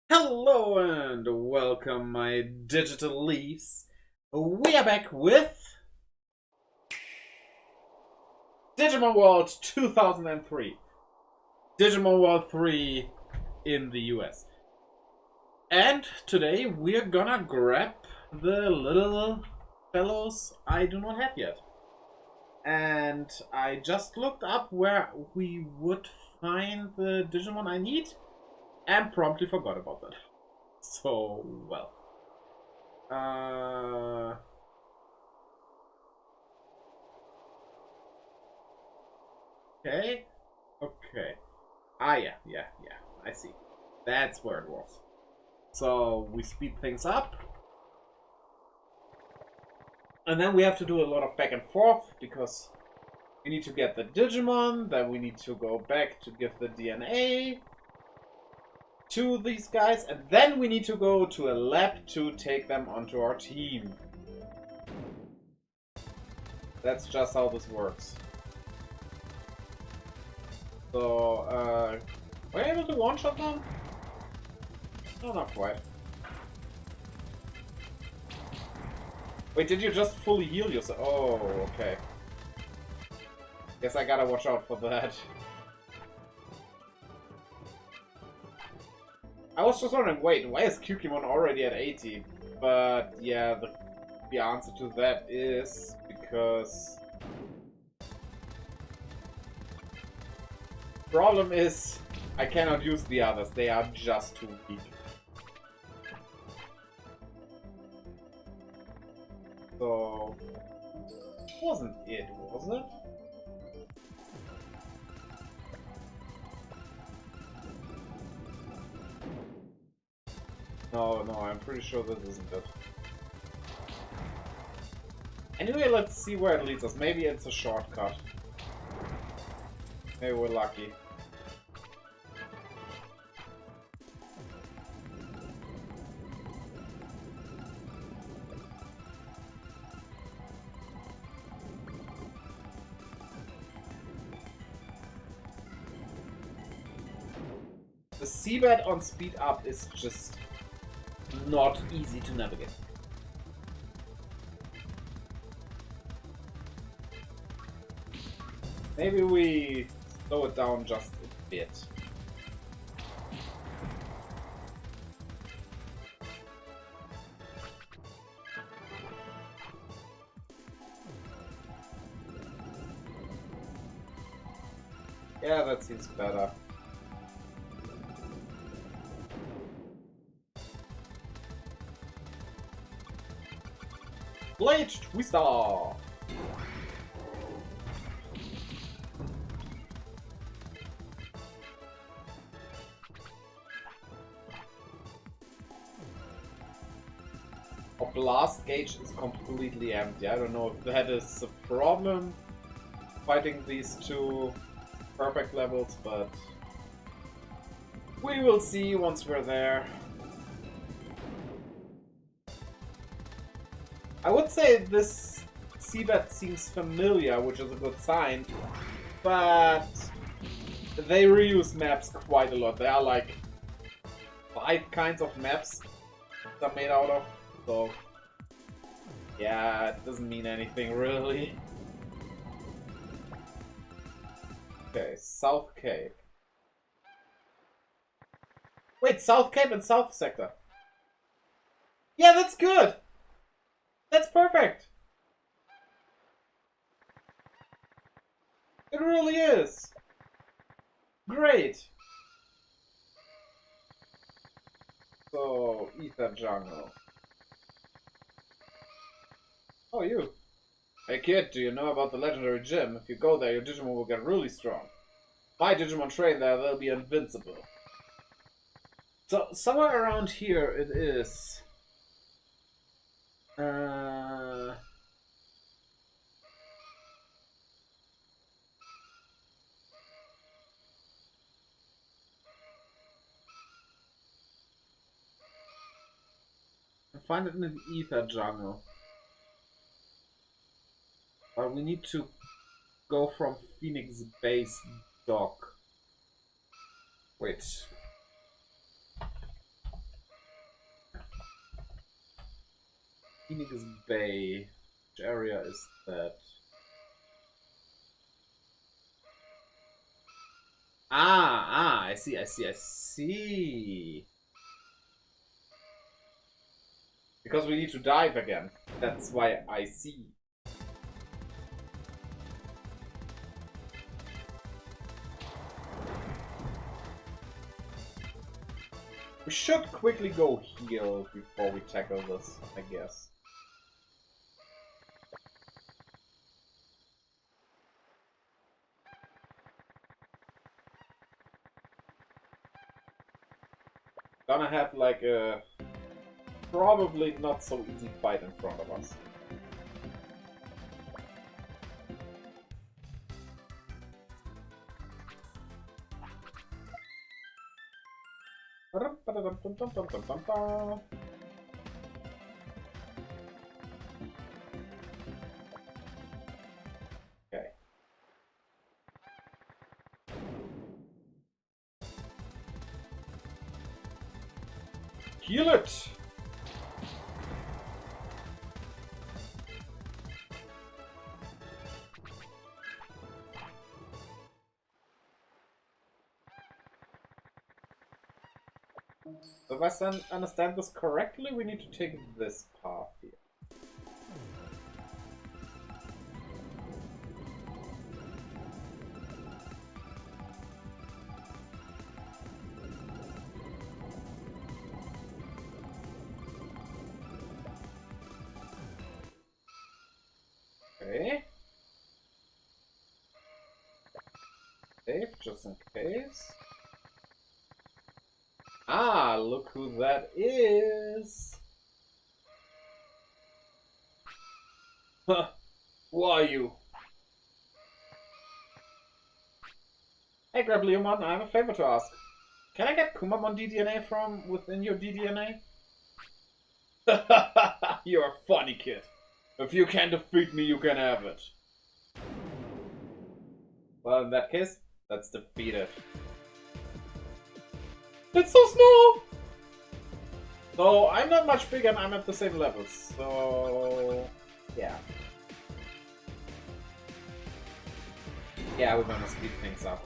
Hello and welcome, my digital leaves. We are back with Digimon World 2003. Digimon World 3 in the US. And today we're gonna grab the little fellows I do not have yet. And I just looked up where we would find the Digimon I need and promptly forgot about that. So, well. Okay. Okay. Yeah. I see. That's where it was. So we speed things up. And then we have to do a lot of back and forth because we need to get the Digimon, then we need to go back to give the DNA to these guys, and then we need to go to a lab to take them onto our team. That's just how this works. So, were you able to one-shot them? No, not quite. Wait, did you just fully heal yourself? Oh, okay. Guess I gotta watch out for that. I was just wondering, wait, why is Kukimon already at 80? But yeah, the answer to that is because... Problem is, I cannot use the others, they are just too weak. So... Wasn't it, was it? No, I'm pretty sure this isn't it. Anyway, let's see where it leads us. Maybe it's a shortcut. Maybe we're lucky. The seabed on speed up is just not easy to navigate. Maybe we slow it down just a bit. Yeah, that seems better. Blade Twister! Our blast gauge is completely empty. I don't know if that is a problem fighting these two perfect levels, but we will see once we're there. I would say this seabed seems familiar, which is a good sign, but they reuse maps quite a lot. There are like 5 kinds of maps they're made out of, so yeah, it doesn't mean anything really. Okay, South Cape. Wait, South Cape and South Sector. Yeah, that's good! That's perfect! It really is! Great! So, Ether Jungle. Oh, you. Hey kid, do you know about the legendary gym? If you go there, your Digimon will get really strong. My Digimon train there, they'll be invincible. So, somewhere around here it is. Find it in the Ether Jungle. But we need to go from Phoenix Base Dock. Wait. Phoenix Bay. Which area is that? I see. Because we need to dive again. That's why I see. We should quickly go heal before we tackle this, I guess. Gonna have like a probably not so easy fight in front of us. Okay. Heal it! If I understand this correctly, we need to take this path here. Okay. Save, just in case. Ah, look who that is! Huh, who are you? Hey Grabliomon, I have a favor to ask. Can I get Kumamon DDNA from within your DDNA? You're a funny kid. If you can defeat me, you can have it. Well, in that case, let's defeat it. It's so small! So, I'm not much bigger and I'm at the same levels, so... yeah. Yeah, we're gonna speed things up.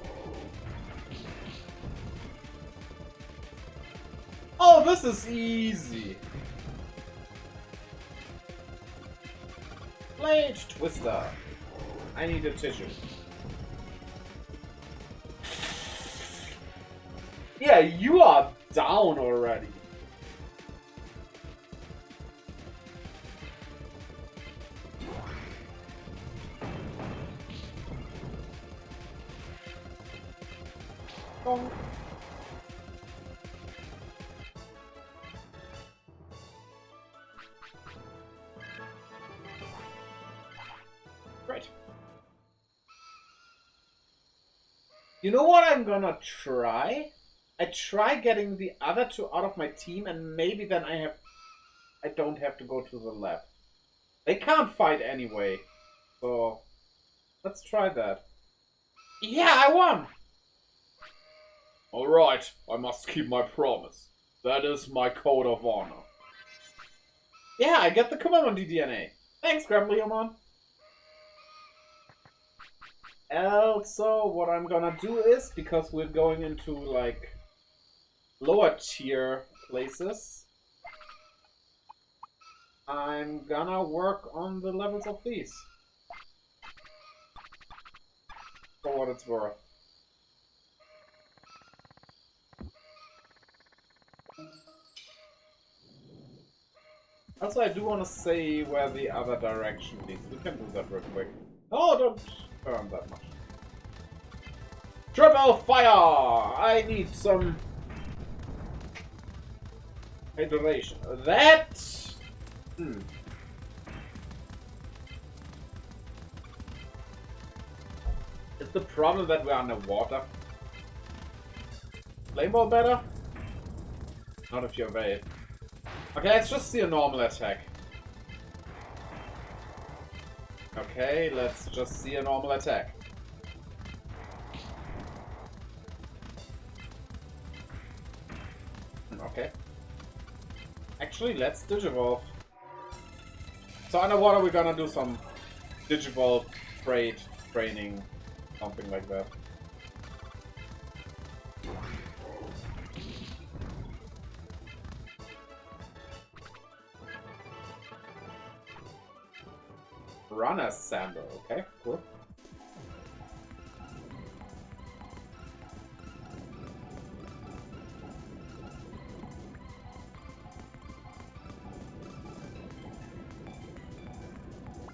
Oh, this is easy! Blade Twister. I need a tissue. Yeah, you are down already. Oh. Great. You know what I'm gonna try? I try getting the other two out of my team, and maybe then I don't have to go to the lab. They can't fight anyway, so let's try that. Yeah, I won! Alright, I must keep my promise. That is my code of honor. Yeah, I get the Kumamon DDNA. Thanks, Grabliomon. Also, what I'm gonna do is, because we're going into, like, lower tier places, I'm gonna work on the levels of these. For what it's worth. Also, I do want to say where the other direction leads. We can do that real quick. Oh, don't turn that much. Triple fire! I need some hydration. That... Is the problem that we're underwater? Flame ball better? Not if you evade. Okay, let's just see a normal attack. Okay, let's just see a normal attack. Okay. Actually, let's Digivolve. So underwater we're gonna do some Digivolve training, something like that. Runner Sandal, okay, cool.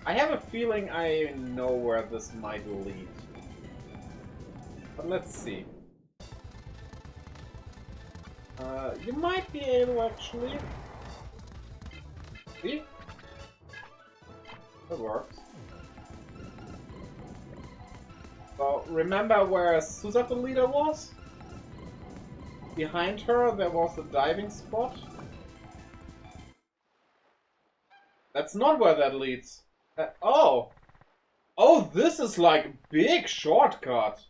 I have a feeling I know where this might lead. But let's see. You might be able actually. See? That works. So remember where Suzaku leader was? Behind her there was a diving spot. That's not where that leads. Oh! Oh, this is like big shortcut.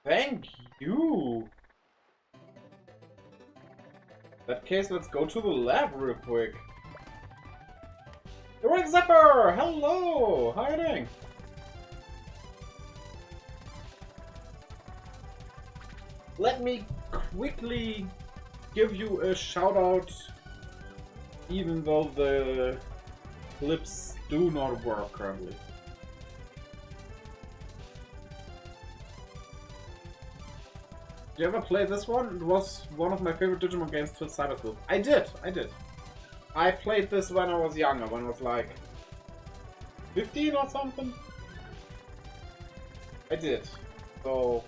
Thank you. In that case, let's go to the lab real quick. Rick Zipper! Hello! How are you doing? Let me quickly give you a shout out, even though the clips do not work currently. Did you ever play this one? It was one of my favorite Digimon games till Cybersloop. I did. I played this when I was younger, when I was like 15 or something. I did. So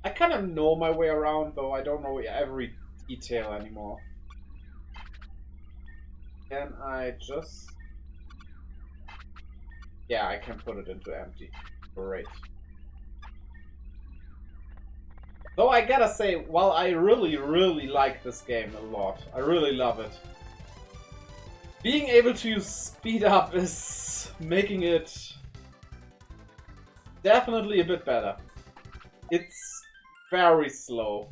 I kind of know my way around, though I don't know every detail anymore. Can I just... Yeah, I can put it into empty. Great. Though I gotta say, while I really like this game a lot, I really love it, being able to use speed up is making it definitely a bit better. It's very slow.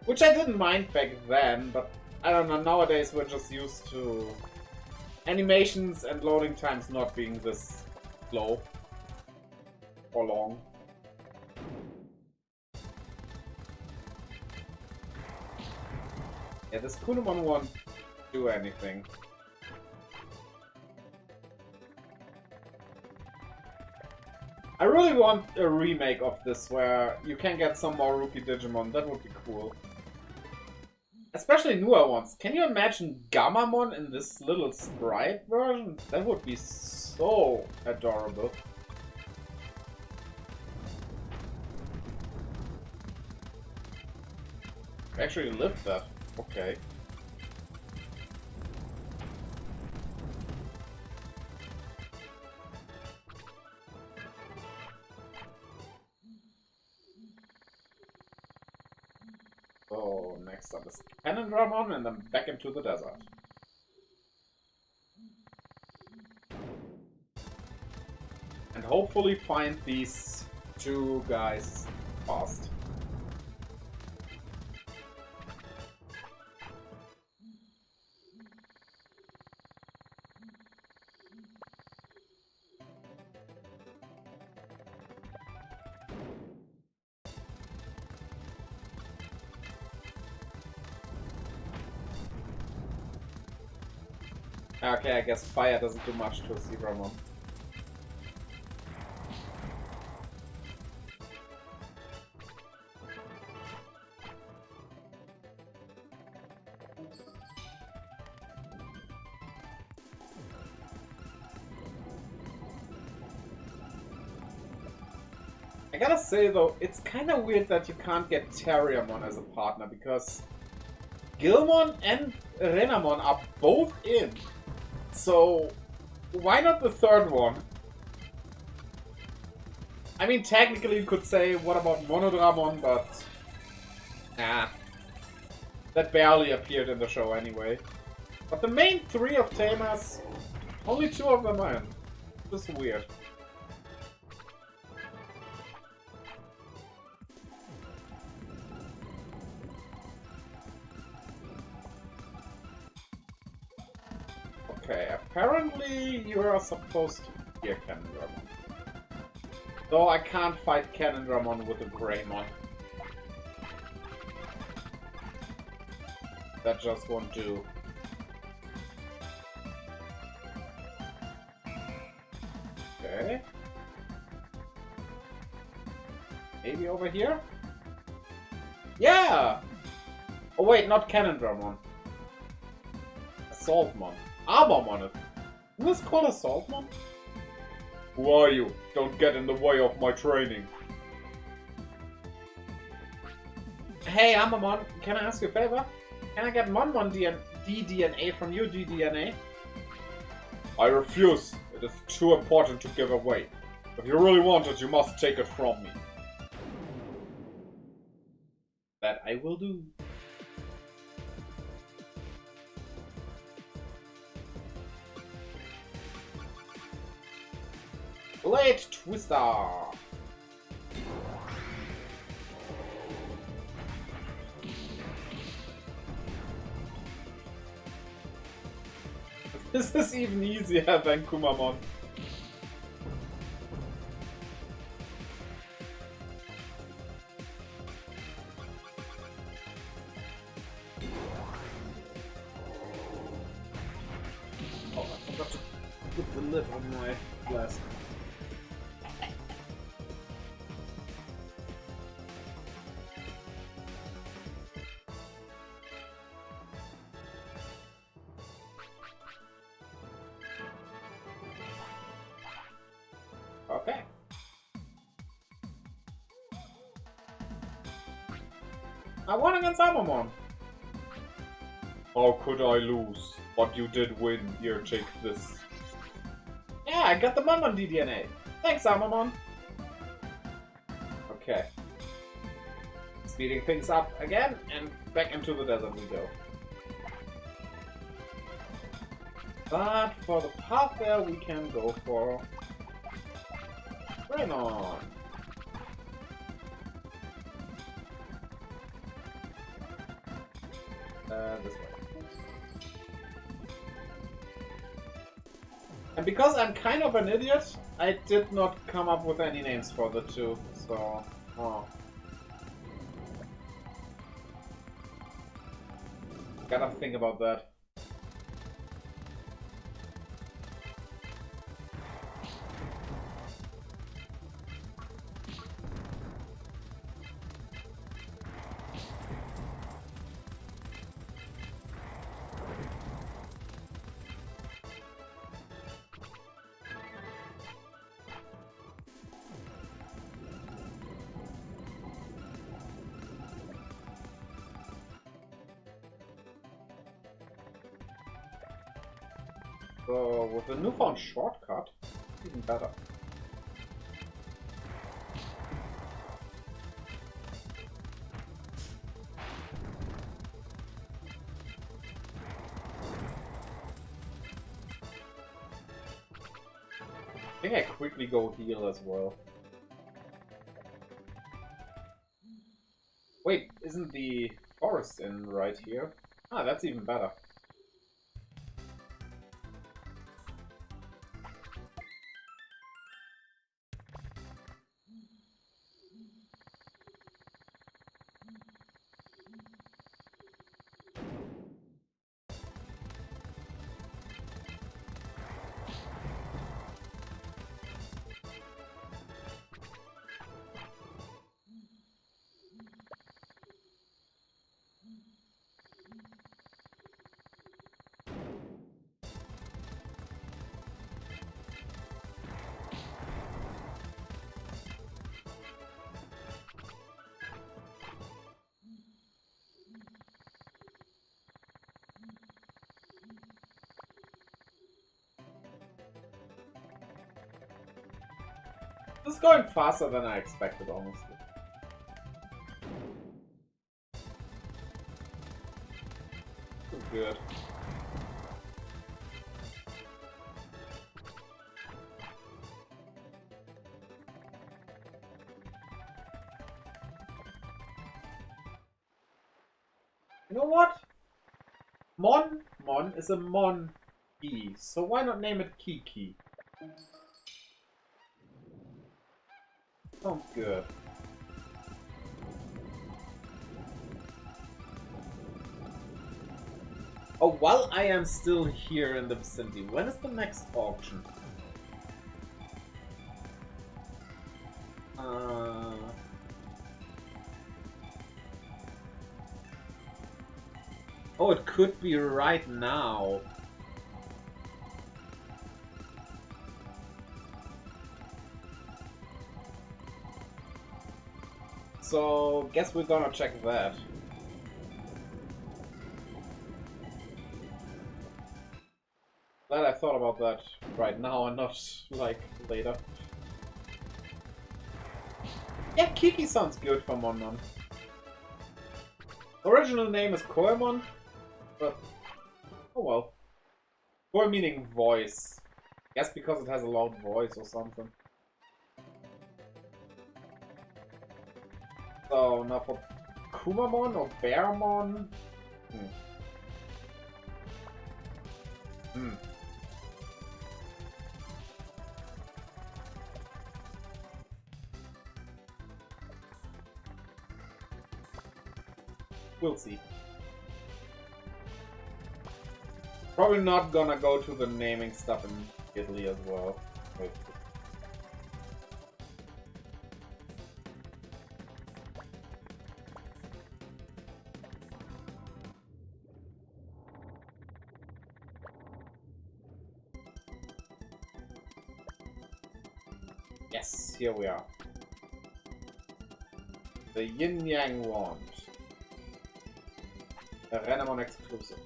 Which I didn't mind back then, but I don't know, nowadays we're just used to animations and loading times not being this slow or long. Yeah, this Kunimon won't do anything. I really want a remake of this where you can get some more rookie Digimon. That would be cool. Especially newer ones. Can you imagine Gammamon in this little sprite version? That would be so adorable. I actually lived that. Okay. So, next up is Cannon Dramon and then back into the desert. And hopefully find these two guys fast. Okay, I guess fire doesn't do much to a Zebramon. I gotta say though, it's kinda weird that you can't get Terriermon as a partner, because Gilmon and Renamon are both in. So, why not the third one? I mean, technically you could say, what about Monodramon, but... Nah. That barely appeared in the show anyway. But the main three of Tamers, only two of them are in. This is weird. Apparently, you are supposed to be a Cannon Dramon. Though I can't fight Cannon Dramon with a Greymon. That just won't do. Okay. Maybe over here? Yeah! Oh wait, not Cannon Dramon. Assaultmon. Armormon. Isn't this called Assaultmon? Who are you? Don't get in the way of my training. Hey, Armormon, can I ask you a favor? Can I get Monmon DDNA from you, DDNA? I refuse. It is too important to give away. If you really want it, you must take it from me. That I will do. Blade Twister! This is even easier than Kumamon. Oh, I forgot to put the lid on my glass. Okay. I won against Armormon. How could I lose? But you did win. Here, take this. Yeah, I got the Monmon DDNA. Thanks, Armormon. Okay. Speeding things up again, and back into the desert we go. But for the path there, we can go for Greymon. This way. And because I'm kind of an idiot, I did not come up with any names for the two, so... Oh. Gotta think about that. So, with the newfound shortcut, even better. I think I quickly go heal as well. Wait, isn't the forest in right here? Ah, that's even better. This is going faster than I expected, honestly. This is good. You know what? Mon is a Mon Key. So why not name it Kiki? Sounds good. Oh, while I am still here in the vicinity, when is the next auction? Oh, it could be right now. So, guess we're gonna check that. Glad I thought about that right now and not, like, later. Yeah, Kiki sounds good for Mon. Original name is Koemon, but oh well. Koi meaning voice. Guess because it has a loud voice or something. So now for Kumamon or Bearmon? We'll see. Probably not gonna go to the naming stuff immediately as well. Wait. Yes, here we are. The Yin Yang Wand. A Renamon exclusive.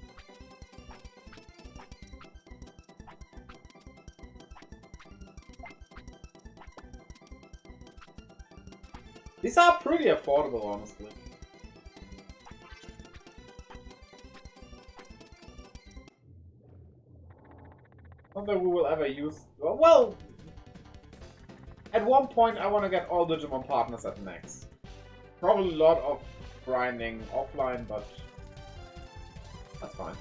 These are pretty affordable, honestly. Not that we will ever use... Well, at one point I want to get all Digimon partners at max. Probably a lot of grinding offline, but that's fine.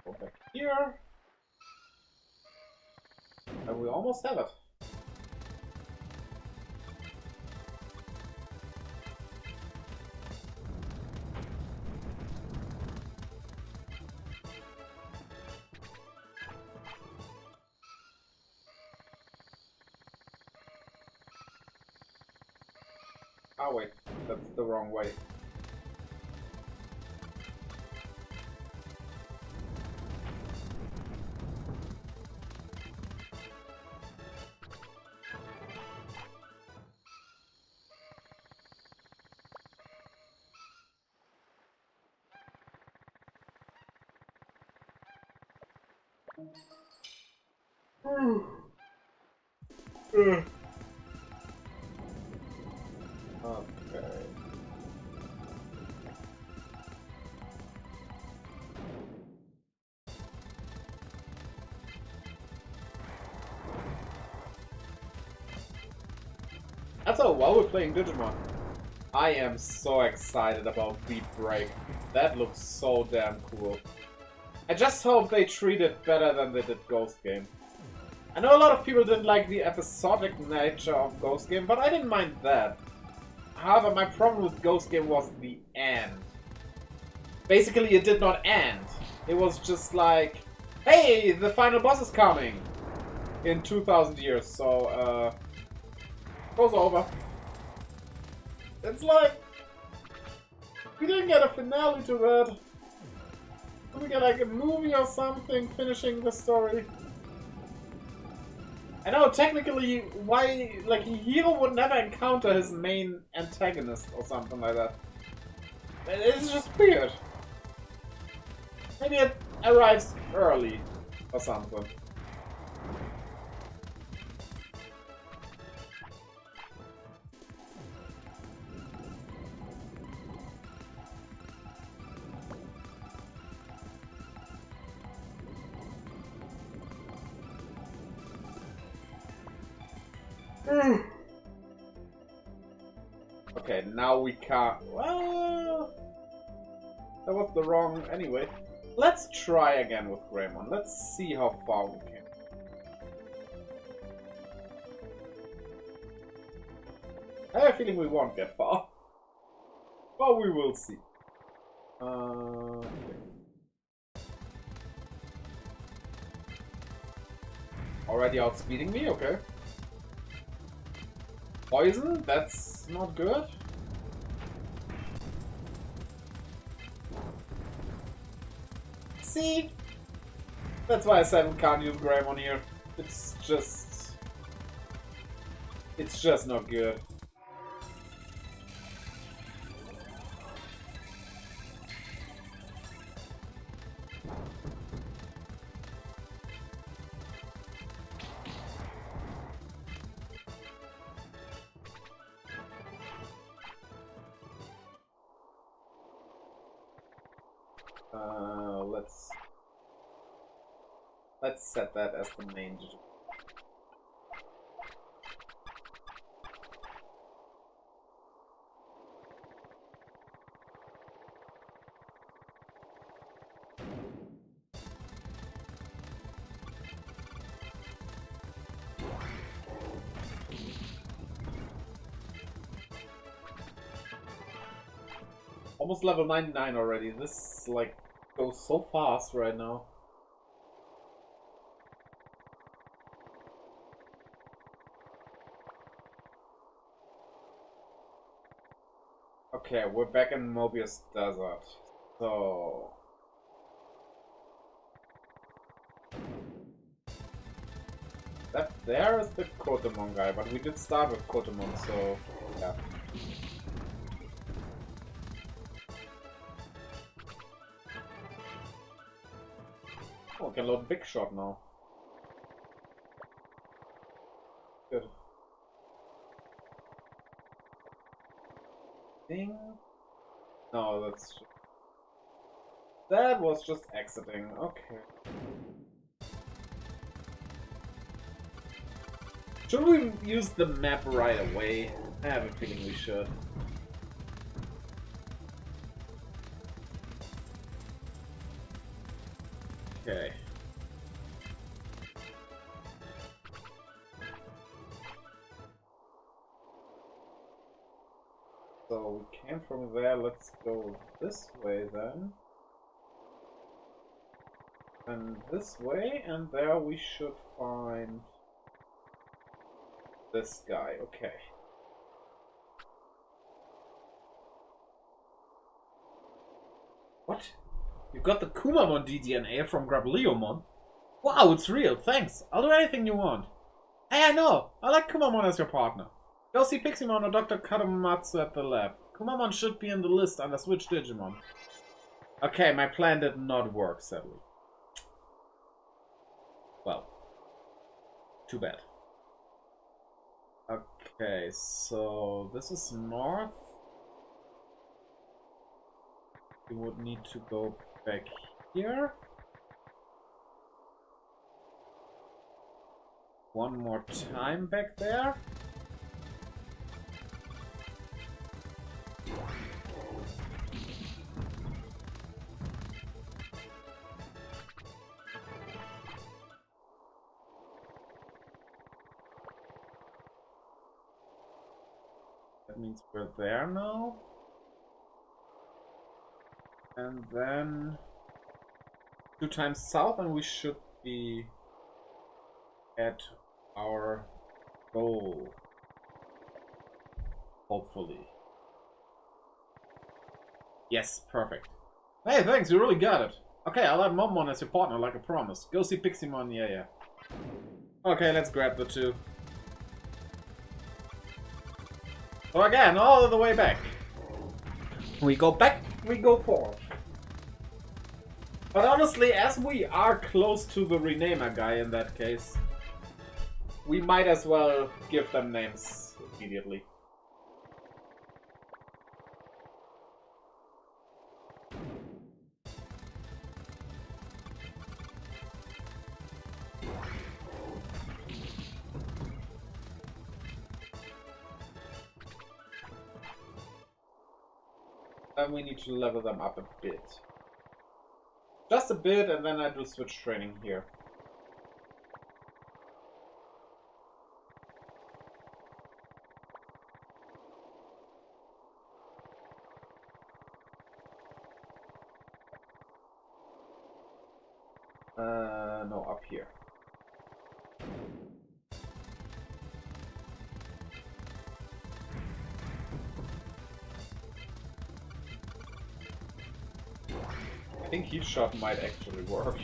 Go back here. And we almost have it. Oh wait, that's the wrong way. Okay. That's all. While we're playing Digimon, I am so excited about Beat Break. That looks so damn cool. I just hope they treat it better than they did Ghost Game. I know a lot of people didn't like the episodic nature of Ghost Game, but I didn't mind that. However, my problem with Ghost Game was the end. Basically, it did not end. It was just like, hey, the final boss is coming in 2,000 years, so, goes over. It's like, we didn't get a finale to that. We get like a movie or something finishing the story. I know technically why, like, a hero would never encounter his main antagonist or something like that. It's just weird. Maybe it arrives early or something. Okay, now we can't. Well, that was the wrong. Anyway, let's try again with Greymon. Let's see how far we can. I have a feeling we won't get far, but we will see. Okay. Already outspeeding me, okay. Poison? That's not good. See? That's why I said we can't use Greymon here. It's just not good. Let's set that as the main. Almost level 99 already. This like goes so fast right now. Okay, we're back in Mobius Desert. So that there is the Kotemon guy, but we did start with Kotemon, so yeah. Oh, we can load Big Shot now. Good. Ding. No, that was just exiting. Okay. Should we use the map right away? I have a feeling we should. Okay. So we came from there, let's go this way then. And this way, and there we should find this guy. Okay. What? You got the Kumamon DDNA from Grableomon? Wow, it's real, thanks. I'll do anything you want. Hey, I know! I like Kumamon as your partner. Go see Piximon or Dr. Katamatsu at the lab. Kumamon should be in the list under Switch Digimon. Okay, my plan did not work, sadly. Well, too bad. Okay, so this is north. We would need to go back here. One more time back there. That means we're there now. And then 2 times south and we should be at our goal. Hopefully. Yes, perfect. Hey, thanks, you really got it. Okay, I'll have Momon as your partner, like I promised. Go see Piximon, yeah. Okay, let's grab the 2. So again, all the way back. We go back, we go forward. But honestly, as we are close to the renamer guy in that case, we might as well give them names immediately. Then we need to level them up a bit. Just a bit, and then I do switch training here. No, up here. I think heat shot might actually work.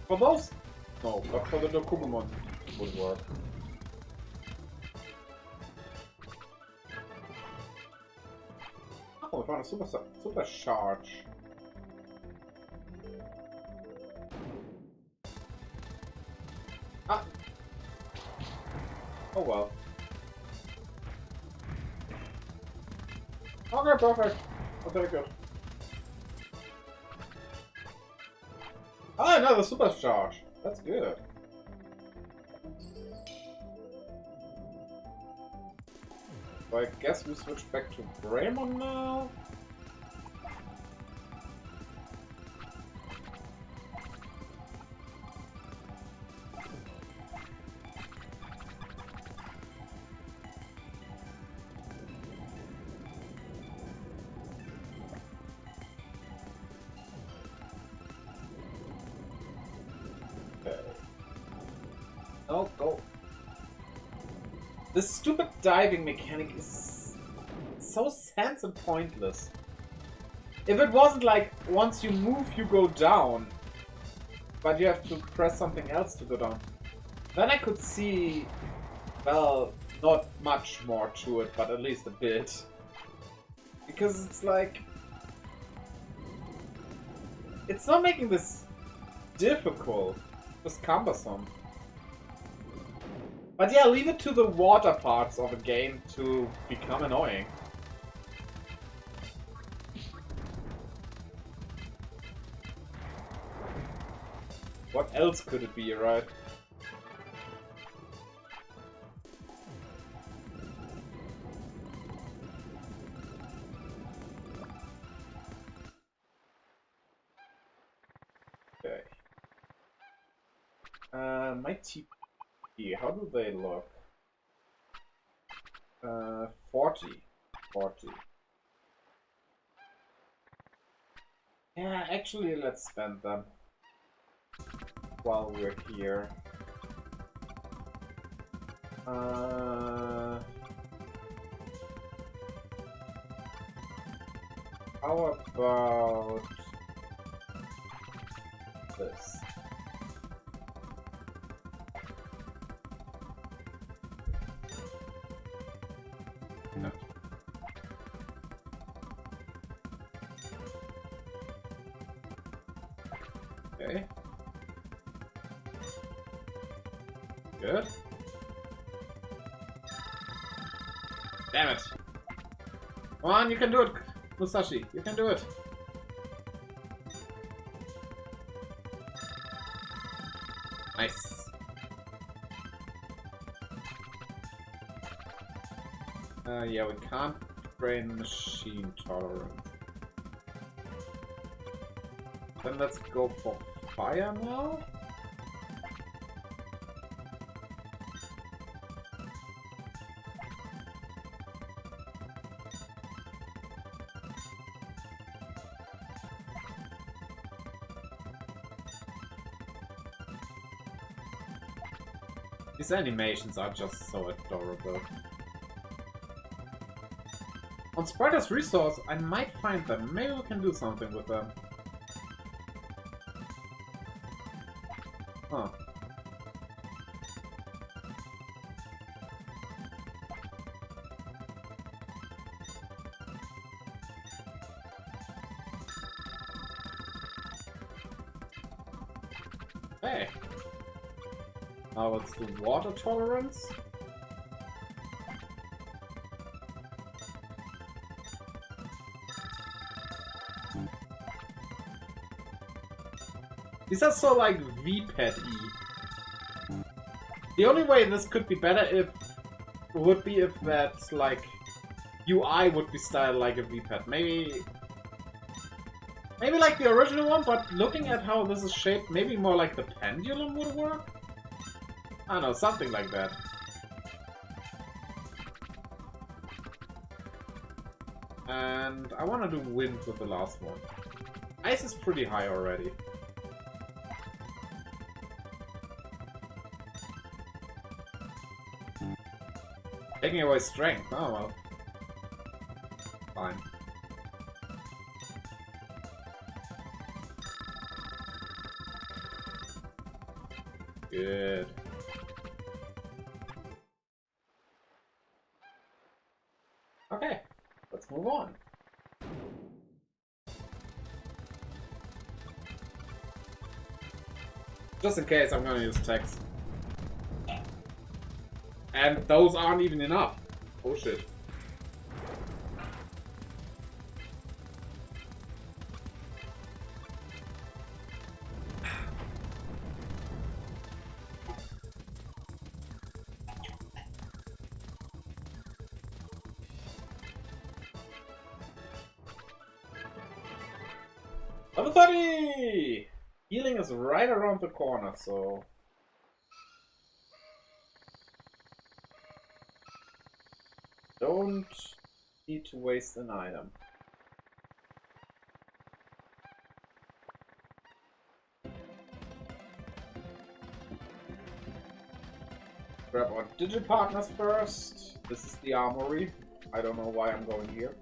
For those? No, but for the Dokumon would work. Oh, we found a super charge. Ah! Oh well. Okay, perfect. I'll take it. Ah, another super charge. That's good. So I guess we switch back to Greymon now. Oh, go. This stupid diving mechanic is so sense and pointless. If it wasn't like once you move you go down, but you have to press something else to go down, then I could see, well, not much more to it, but at least a bit. Because it's like, it's not making this difficult, just cumbersome. But yeah, leave it to the water parts of a game to become annoying. What else could it be, right? Okay. My TP, how do they look? 40. Yeah, actually, let's spend them while we're here. How about this? No. Okay. Good. Damn it. Come on, you can do it, Musashi. You can do it. Nice. Yeah, we can't train machine tolerance. Then let's go for fire now. These animations are just so adorable. On Spriter's resource, I might find them. Maybe we can do something with them. Huh. Hey. Now let's do water tolerance. These are so like V-pad-y. The only way this could be better would be if that like UI would be styled like a V-pad. Maybe like the original one, but looking at how this is shaped, maybe more like the pendulum would work? I don't know, something like that. And I want to do wind with the last one. Ice is pretty high already. Taking away strength. Oh well. Fine. Good. Okay, let's move on. Just in case, I'm gonna use text. And those aren't even enough. Oh shit. Level 30! Healing is right around the corner, so... don't need to waste an item. Grab our Digipartners first. This is the armory. I don't know why I'm going here.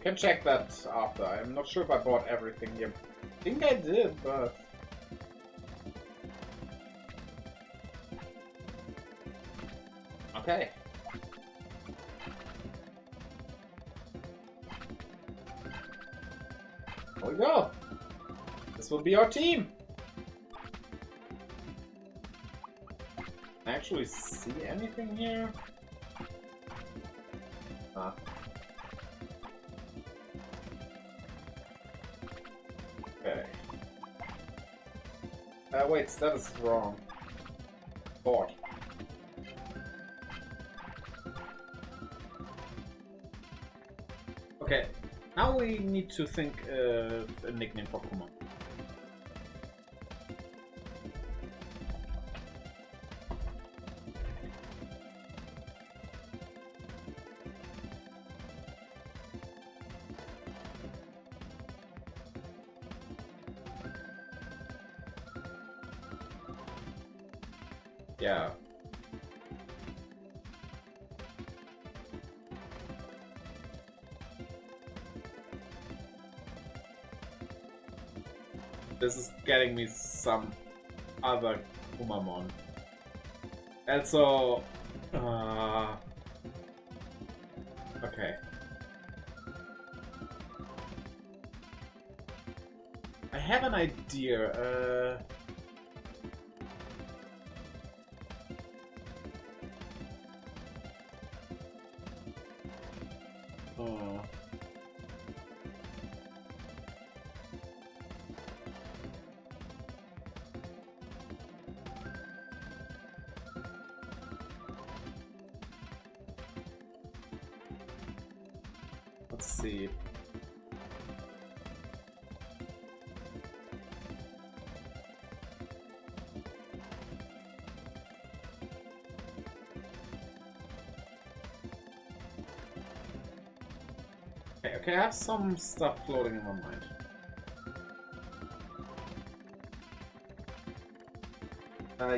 Can check that after. I'm not sure if I bought everything here. I think I did, but... okay. Here we go. This will be our team. Actually see anything here? Ah. Okay. Wait, that is wrong. Board. Okay, now we need to think a nickname for Kuma. Yeah. This is getting me some other Kumamon. Also, okay. I have an idea. Oh. Let's see. Okay, I have some stuff floating in my mind.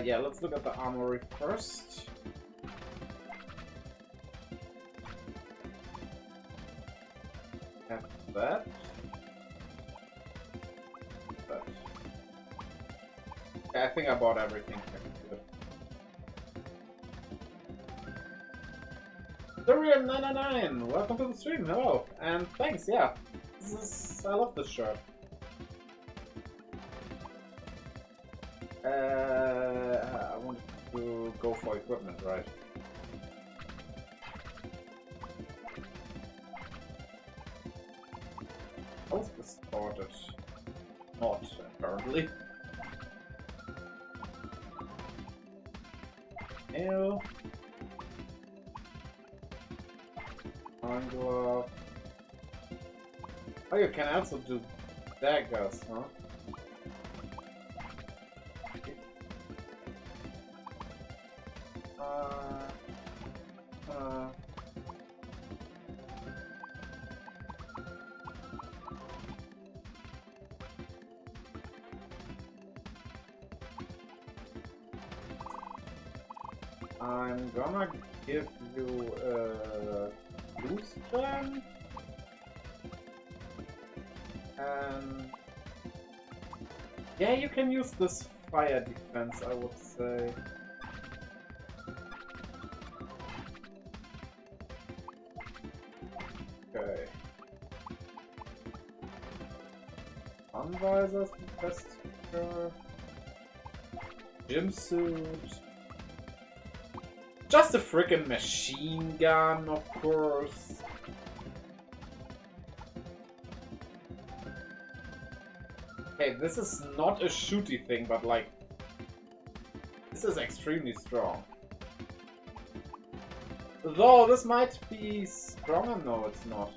Yeah, let's look at the armory first. Have that. That. Okay, I think I bought everything. Durian999, welcome to the stream. Hello, and thanks. Yeah, I love this shirt. I wanted to go for equipment, right? How is this sorted? Not, apparently. Ew. Glove. Oh, you can also do daggers, huh? I'm gonna give you a booster. And yeah, you can use this fire defense, I would say. Okay. Sun visors, the best feature. Gym suit. Just a freaking machine gun, of course. Okay, this is not a shooty thing, but like, this is extremely strong. Though this might be stronger, no, it's not.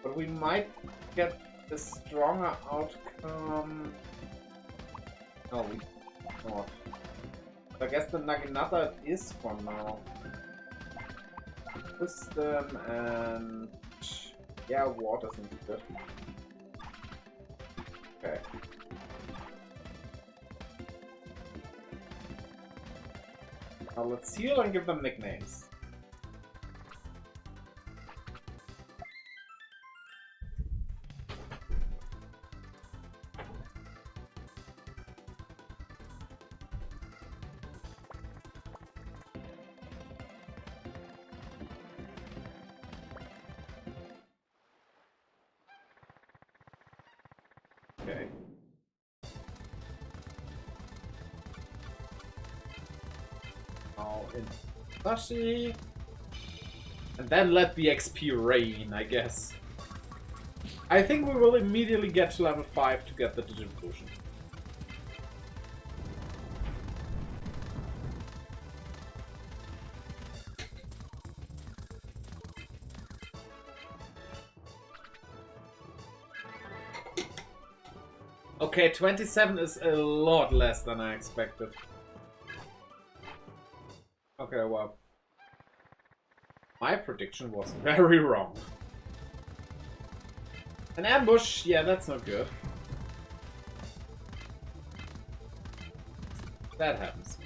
But we might get a stronger outcome. No, we not. I guess the Naginata is for now. Wisdom and yeah, water seems good. Okay. Now let's heal and give them nicknames. Okay. Now in Sashi. And then let the XP rain, I guess. I think we will immediately get to level 5 to get the Digivolution. Okay, 27 is a lot less than I expected. Okay, well. My prediction was very wrong. An ambush? Yeah, that's not good. That happens.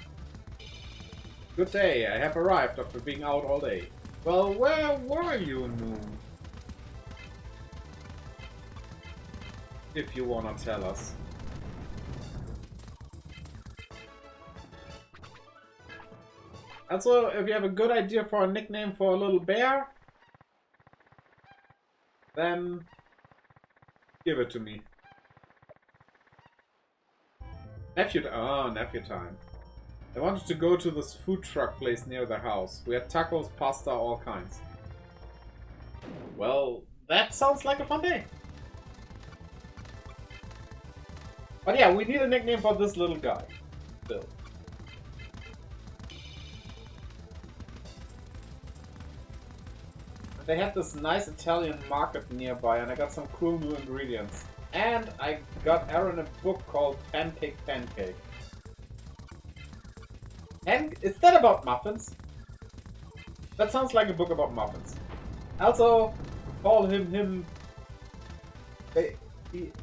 Good day, I have arrived after being out all day. Well, where were you, Noon? If you wanna tell us. Also, if you have a good idea for a nickname for a little bear, then give it to me. Nephew time. I wanted to go to this food truck place near the house. We had tacos, pasta, all kinds. Well, that sounds like a fun day. But yeah, we need a nickname for this little guy. Still. they had this nice Italian market nearby, and I got some cool new ingredients. And I got Aaron a book called Pancake. And is that about muffins? That sounds like a book about muffins. Also, call him.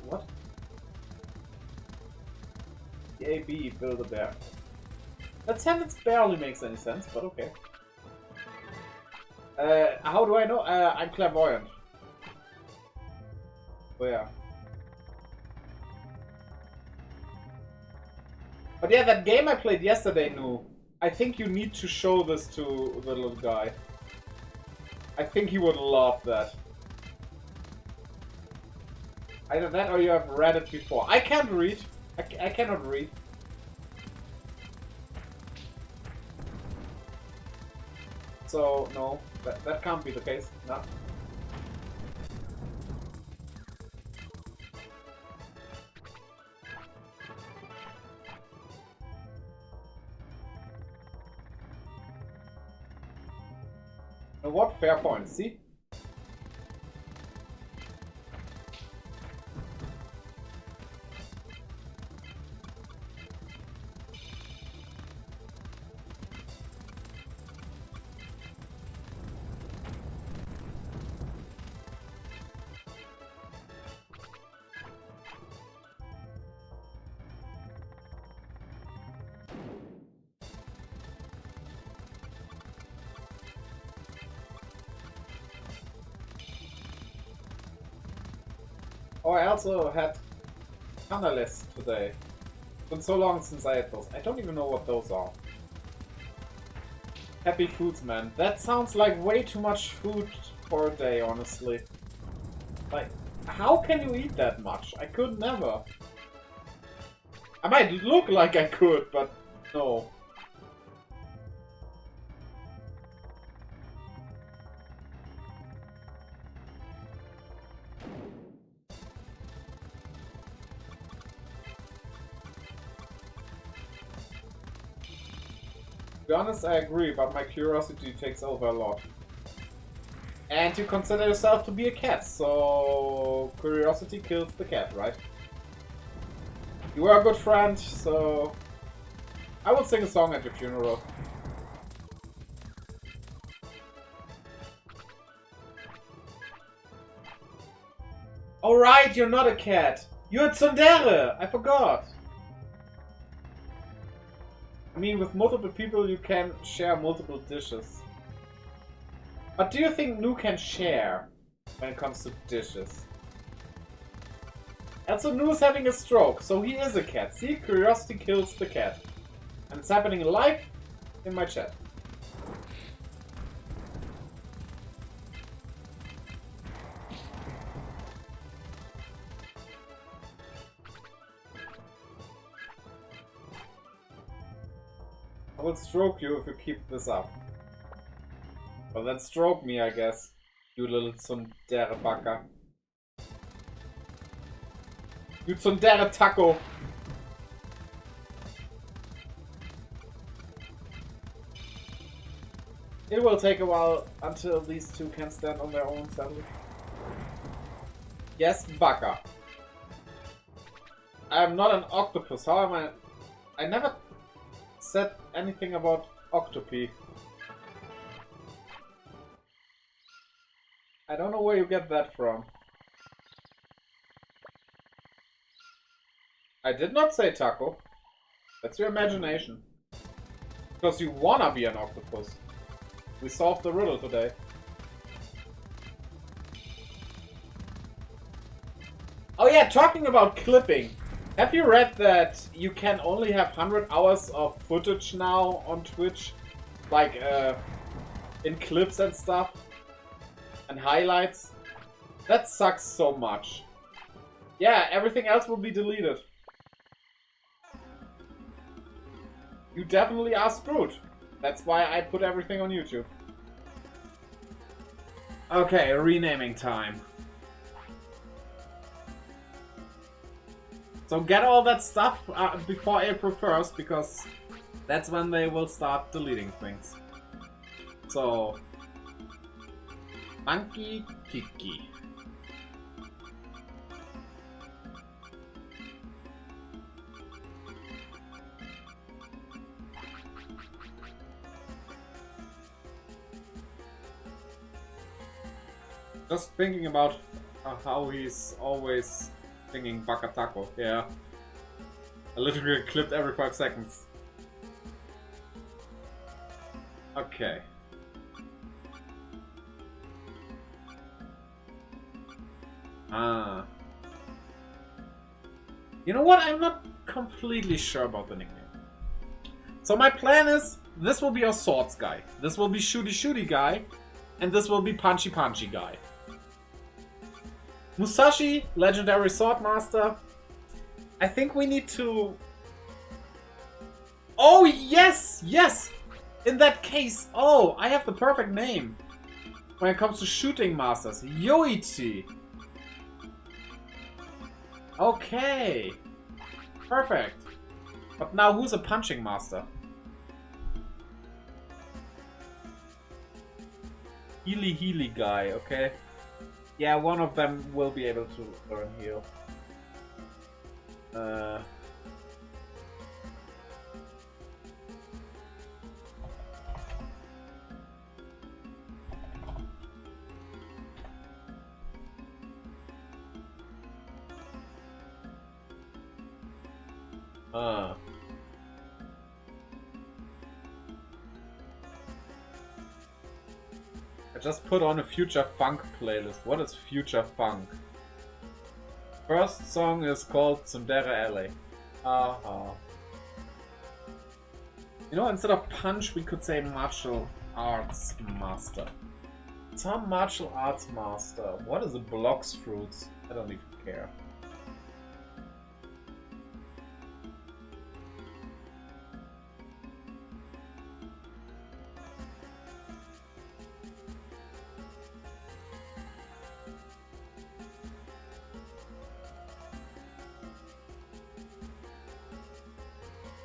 What? A.B. Build-A-Bear. That sentence barely makes any sense, but okay. How do I know? I'm clairvoyant. Where? But yeah, that game I played yesterday, Nu. I think you need to show this to the little guy. I think he would love that. Either that or you have read it before. I can't read. I cannot read. So, no. That can't be the case. No. And what fair point? See? Oh, I also had analysts today. It's been so long since I had those. I don't even know what those are. Happy Foods, man. That sounds like way too much food for a day, honestly. Like, how can you eat that much? I could never. I might look like I could, but no. To be honest, I agree, but my curiosity takes over a lot. And you consider yourself to be a cat, so curiosity kills the cat, right? You were a good friend, so I will sing a song at your funeral. Alright, you're not a cat. You're a tsundere! I forgot. I mean, with multiple people you can share multiple dishes. But do you think Nu can share when it comes to dishes? Also, Nu is having a stroke, so he is a cat. See, curiosity kills the cat. And it's happening live in my chat. I will stroke you if you keep this up. Well, then stroke me, I guess. You little tsundere Baka. You tsundere taco. It will take a while until these two can stand on their own, sadly. Yes, Baka. I am not an octopus. How am I? I never said anything about octopi. I don't know where you get that from. I did not say taco. That's your imagination. Because you wanna be an octopus. We solved the riddle today. Oh yeah, talking about clipping. Have you read that you can only have 100 hours of footage now on Twitch? Like, in clips and stuff? And highlights? That sucks so much. Yeah, everything else will be deleted. You definitely are screwed. That's why I put everything on YouTube. Okay, renaming time. So get all that stuff before April 1st, because that's when they will start deleting things. So Monkey Kiki. Just thinking about how he's always singing Bakatako. Yeah. I literally clipped every 5 seconds. Okay. Ah. You know what? I'm not completely sure about the nickname. So my plan is, this will be our swords guy. This will be shooty guy. And this will be punchy guy. Musashi, legendary sword master. I think we need to... Oh, yes! Yes! In that case, oh, I have the perfect name. When it comes to shooting masters. Yoichi. Okay. Perfect. But now who's a punching master? Healy guy, okay. Yeah, one of them will be able to learn heal. I just put on a Future Funk playlist. What is Future Funk? First song is called Tsundere Alley. Aha. You know, instead of punch, we could say martial arts master. Some martial arts master. What is a blocks fruits? I don't even care.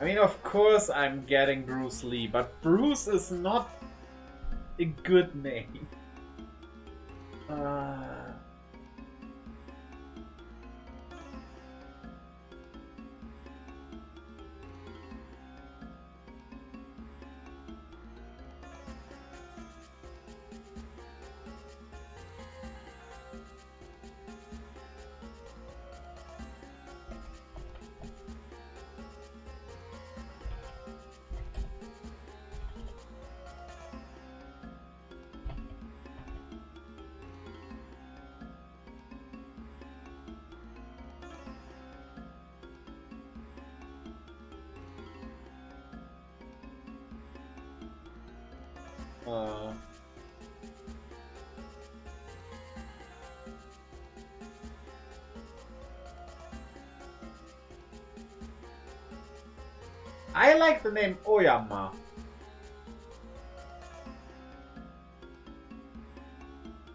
I mean, of course I'm getting Bruce Lee, but Bruce is not a good name. I like the name Oyama.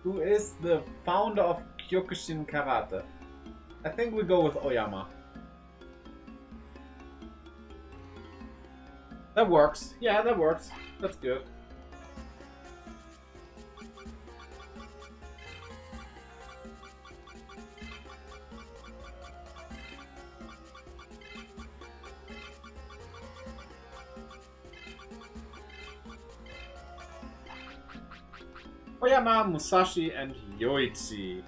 Who is the founder of Kyokushin Karate. I think we go with Oyama. That works. Yeah, that works. That's good. Oyama, Musashi, and Yoichi.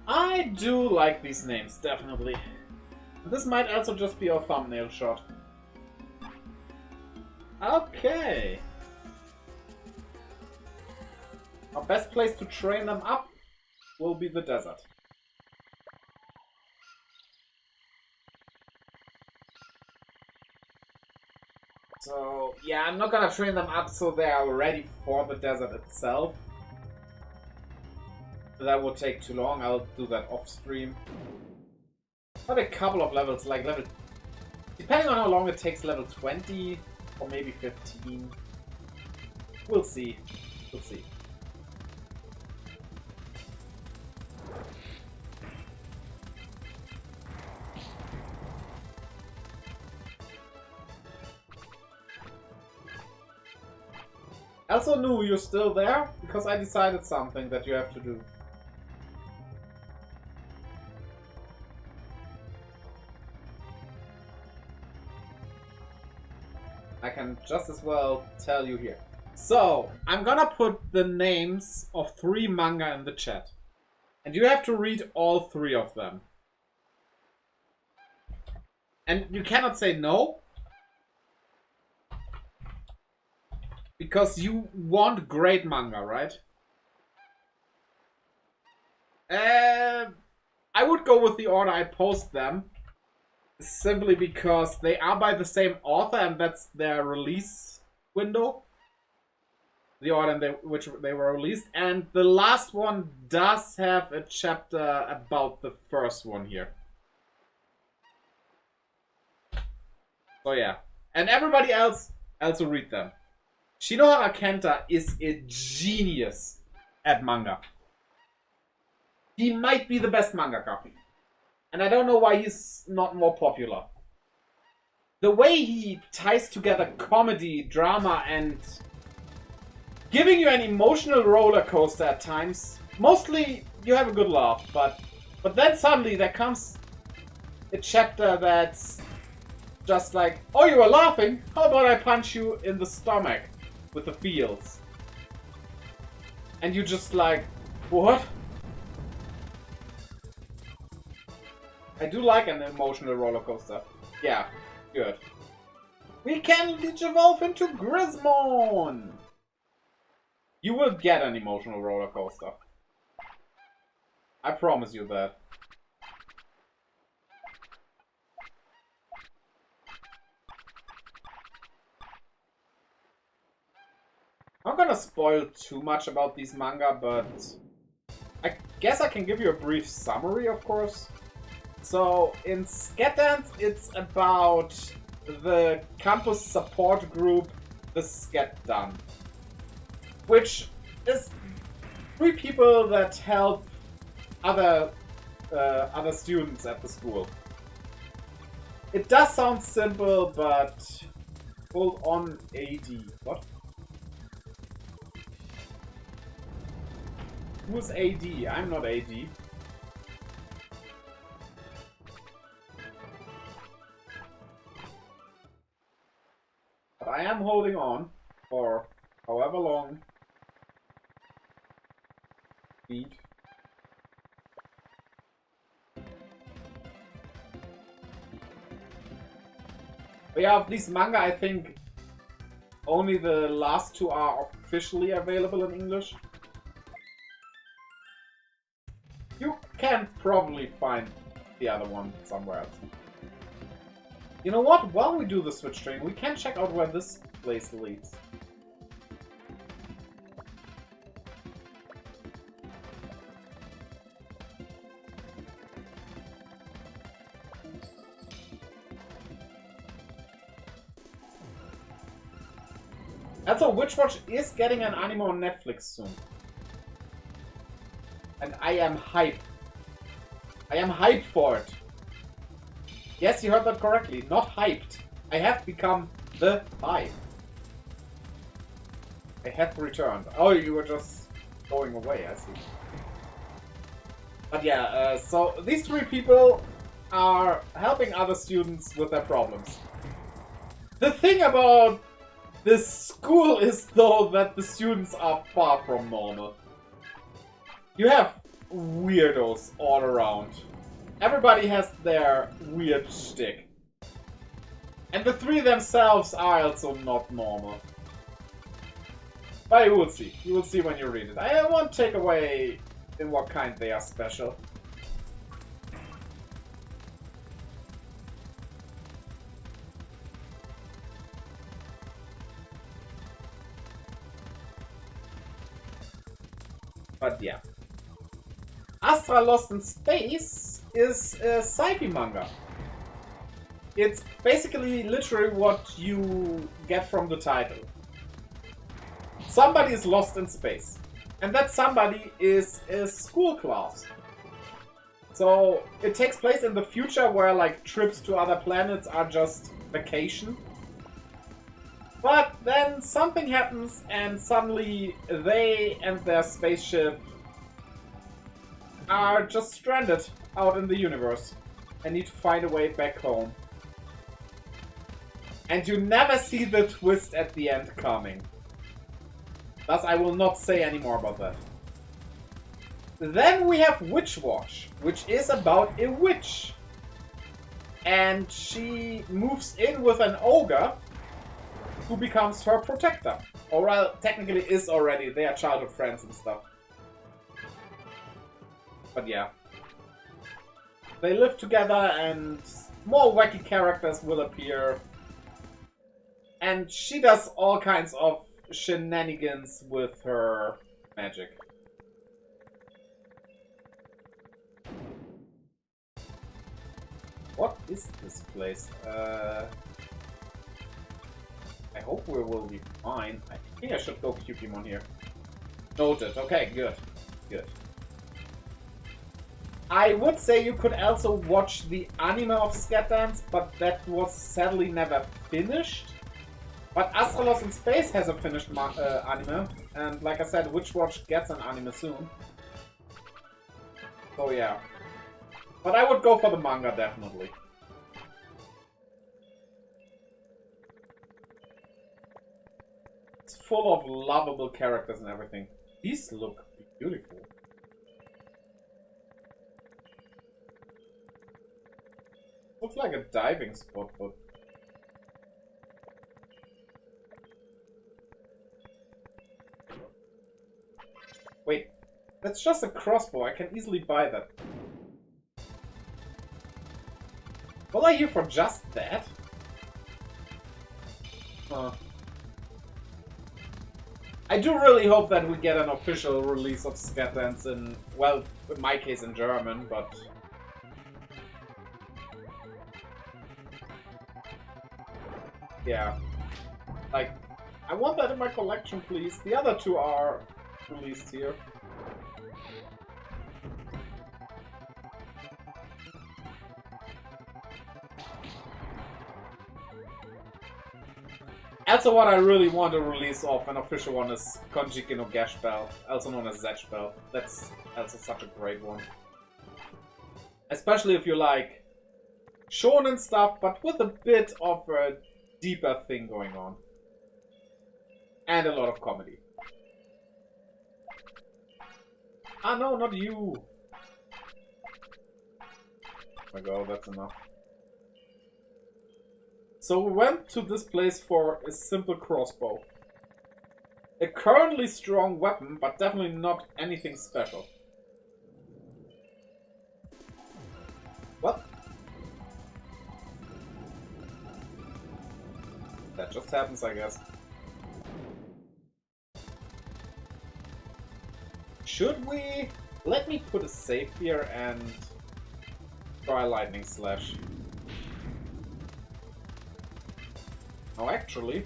I do like these names, definitely. This might also just be our thumbnail shot. Okay. Our best place to train them up will be the desert. So, yeah, I'm not gonna train them up so they are ready for the desert itself. That would take too long. I'll do that off stream. But a couple of levels, like level... Depending on how long it takes, level 20 or maybe 15. We'll see. We'll see. Also, Nu, you're still there? Because I decided something that you have to do. I can just as well tell you here. So, I'm gonna put the names of 3 manga in the chat. And you have to read all 3 of them. And you cannot say no. Because you want great manga, right? I would go with the order I post them. Simply because they are by the same author and that's their release window. The order in which they were released. And the last one does have a chapter about the first one here. So yeah. And everybody else also read them. Shinohara Kenta is a genius at manga. He might be the best mangaka. And I don't know why he's not more popular. The way he ties together comedy, drama, and giving you an emotional roller coaster at times. Mostly you have a good laugh, but then suddenly there comes a chapter that's just like, oh, you were laughing? How about I punch you in the stomach with the feels? And you just like, what? I do like an emotional roller coaster. Yeah, good. We can evolve into Grismon! You will get an emotional roller coaster. I promise you that. I'm not gonna spoil too much about these manga, but I guess I can give you a brief summary, of course. So, in Scatdance, it's about the campus support group, the Scatdan, which is 3 people that help other students at the school. It does sound simple, but hold on, AD. What? Who's AD? I'm not AD. But I am holding on for however long. Beat. But yeah, of these manga, I think only the last 2 are officially available in English. You can probably find the other one somewhere else. You know what? While we do the switch train, we can check out where this place leads. And so Witch Watch is getting an anime on Netflix soon. And I am hyped. I am hyped for it. Yes, you heard that correctly. Not hyped. I have become the hype. I have returned. Oh, you were just going away, I see. But yeah, so these 3 people are helping other students with their problems. The thing about this school is, though, that the students are far from normal. You have weirdos all around. Everybody has their weird shtick. And the 3 themselves are also not normal. But you will see. You will see when you read it. I won't take away in what kind they are special. But yeah. Astra Lost in Space is a sci-fi manga. It's basically literally what you get from the title. Somebody is lost in space. And that somebody is a school class. So it takes place in the future where like trips to other planets are just vacation. But then something happens and suddenly they and their spaceship are just stranded out in the universe and need to find a way back home. And you never see the twist at the end coming. Thus, I will not say any more about that. Then we have Witch Watch, which is about a witch. And she moves in with an ogre who becomes her protector. Or well, technically is already. They are childhood friends and stuff. But yeah. They live together and more wacky characters will appear. And she does all kinds of shenanigans with her magic. What is this place? I hope we will be fine. I think I should go Digimon here. Noted. Okay, good. Good. I would say you could also watch the anime of Scatdance, but that was sadly never finished. But Astralos in Space has a finished anime, and like I said, Witch Watch gets an anime soon. So yeah. But I would go for the manga, definitely. It's full of lovable characters and everything. These look beautiful. Looks like a diving spot, but... Wait, that's just a crossbow. I can easily buy that. Will I here for just that? Huh. I do really hope that we get an official release of Scatdance in, well, in my case in German, but... Yeah. Like, I want that in my collection, please. The other two are released here. Also, what I really want to release of an official one is Konjiki no Gash Bell, also known as Zech Bell. That's also such a great one. Especially if you like shonen stuff, but with a bit of a deeper thing going on. And a lot of comedy. Ah no, not you! Oh my god, that's enough. So we went to this place for a simple crossbow. A currently strong weapon, but definitely not anything special. What? That just happens, I guess. Should we... Let me put a save here and try Lightning Slash. Oh, actually...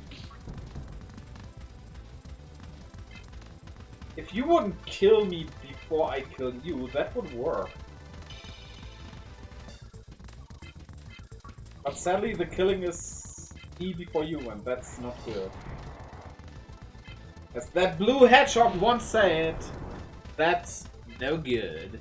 If you wouldn't kill me before I kill you, that would work. But sadly, the killing is me before you, and that's not good. As that blue hedgehog once said, that's no good.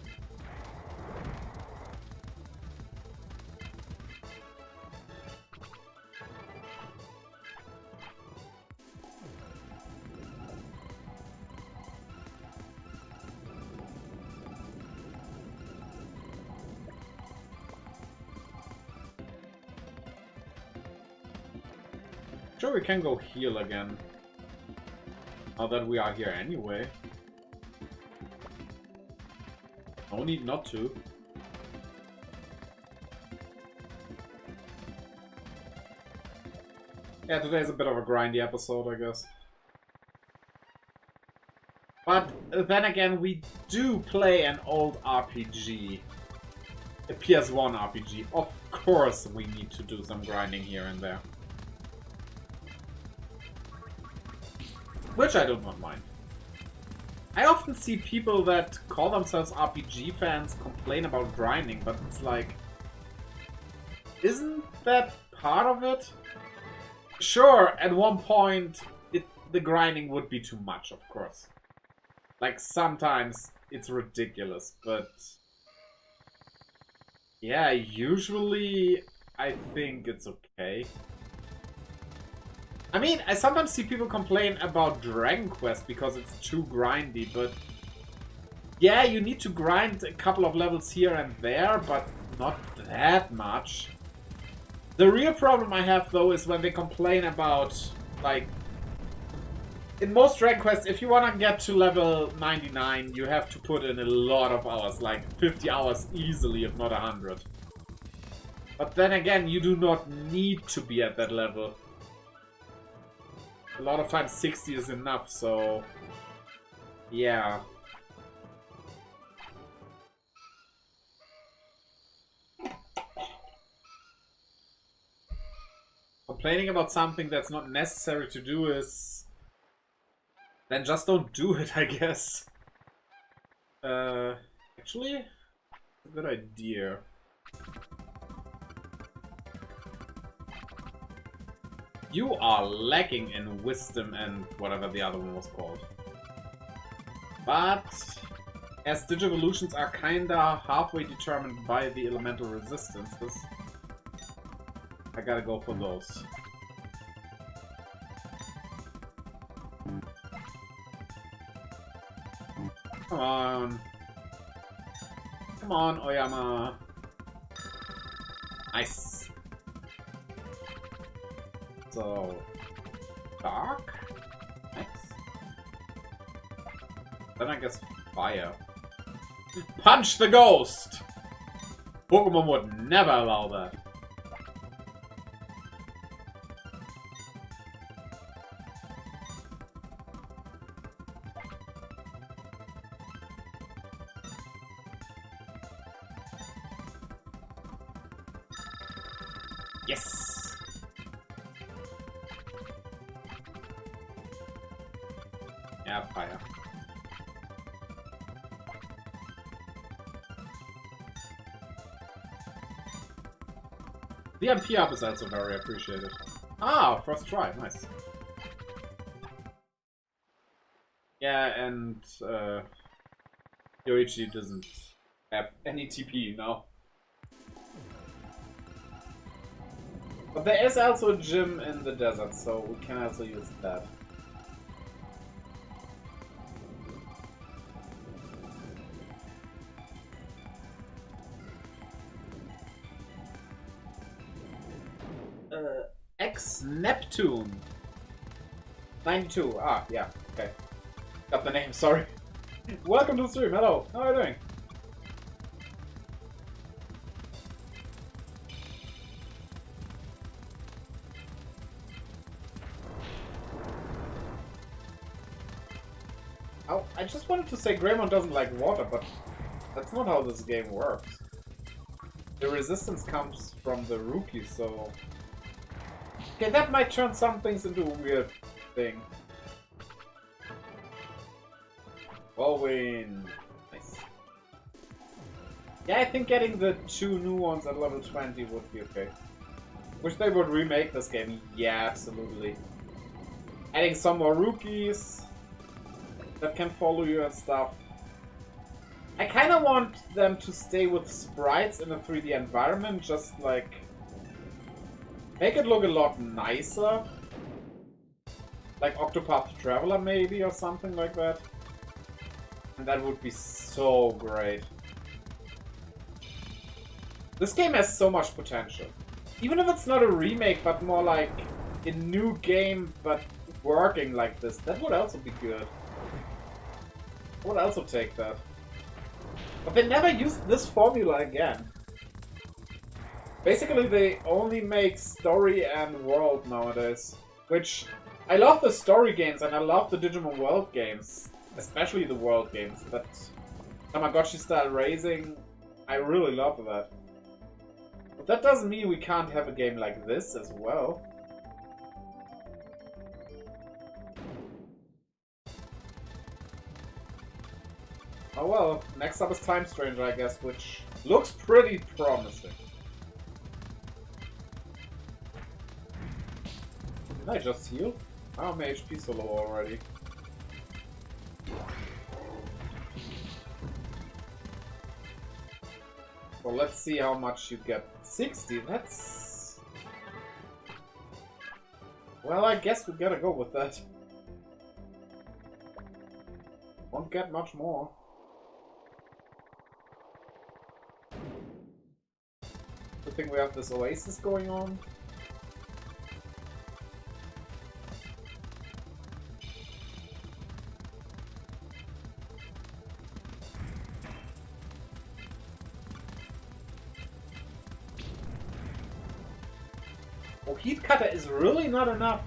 Sure, we can go heal again. Now that we are here anyway. No need not to. Yeah, today's a bit of a grindy episode, I guess. But then again, we do play an old RPG. A PS1 RPG. Of course we need to do some grinding here and there. Which I do not mind. I often see people that call themselves RPG fans complain about grinding, but it's like... Isn't that part of it? Sure, at one point, the grinding would be too much, of course. Like, sometimes it's ridiculous, but... Yeah, usually I think it's okay. I mean, I sometimes see people complain about Dragon Quest because it's too grindy, but... Yeah, you need to grind a couple of levels here and there, but not that much. The real problem I have, though, is when they complain about, like... In most Dragon Quests, if you want to get to level 99, you have to put in a lot of hours, like 50 hours easily, if not 100. But then again, you do not need to be at that level. A lot of times 60 is enough, so... Yeah. Complaining about something that's not necessary to do is... Then just don't do it, I guess. Actually, a good idea. You are lacking in wisdom and whatever the other one was called. But as Digivolutions are kinda halfway determined by the elemental resistances, I gotta go for those. Come on. Come on, Oyama. Nice. So... Dark? Nice. Then I guess fire. Punch the ghost! Pokemon would never allow that. Yes! Yeah, fire. The MP up is also very appreciated. Ah, first try, nice. Yeah, and Yoichi doesn't have any TP now. But there is also a gym in the desert, so we can also use that. Ex-Neptune. 92. Ah, yeah, okay. Got the name, sorry. Welcome to the stream, hello. How are you doing? Oh, I just wanted to say Greymon doesn't like water, but that's not how this game works. The resistance comes from the rookie, so... Okay, that might turn some things into a weird thing. Whirlwind. Nice. Yeah, I think getting the 2 new ones at level 20 would be okay. Wish they would remake this game. Yeah, absolutely. Adding some more rookies that can follow you and stuff. I kind of want them to stay with sprites in a 3D environment, just like... Make it look a lot nicer. Like Octopath Traveler maybe, or something like that. And that would be so great. This game has so much potential. Even if it's not a remake, but more like a new game, but working like this, that would also be good. I would also take that. But they never used this formula again. Basically, they only make story and world nowadays. Which, I love the story games and I love the Digimon World games. Especially the world games. But Tamagotchi style racing, I really love that. But that doesn't mean we can't have a game like this as well. Oh well, next up is Time Stranger, I guess, which looks pretty promising. Did I just heal? Oh, my HP so low already. So let's see how much you get. 60, that's... Well, I guess we gotta go with that. Won't get much more. Good thing we have this oasis going on. Oh, heat cutter is really not enough.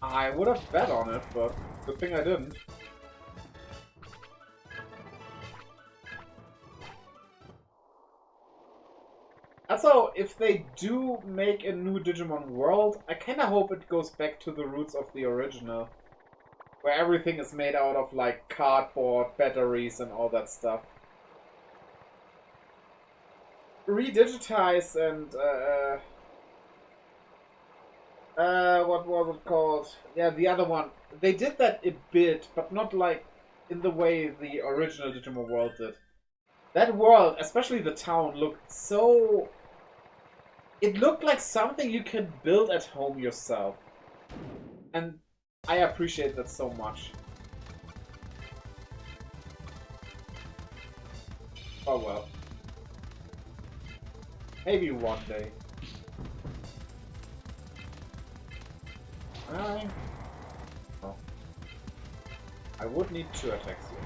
I would have bet on it, but good thing I didn't. Also, if they do make a new Digimon world, I kinda hope it goes back to the roots of the original. Where everything is made out of, like, cardboard, batteries, and all that stuff. Redigitize and, what was it called? Yeah, the other one. They did that a bit, but not, like, in the way the original Digimon world did. That world, especially the town, looked so... It looked like something you could build at home yourself. And I appreciate that so much. Oh well. Maybe one day. Oh. I would need 2 attacks here.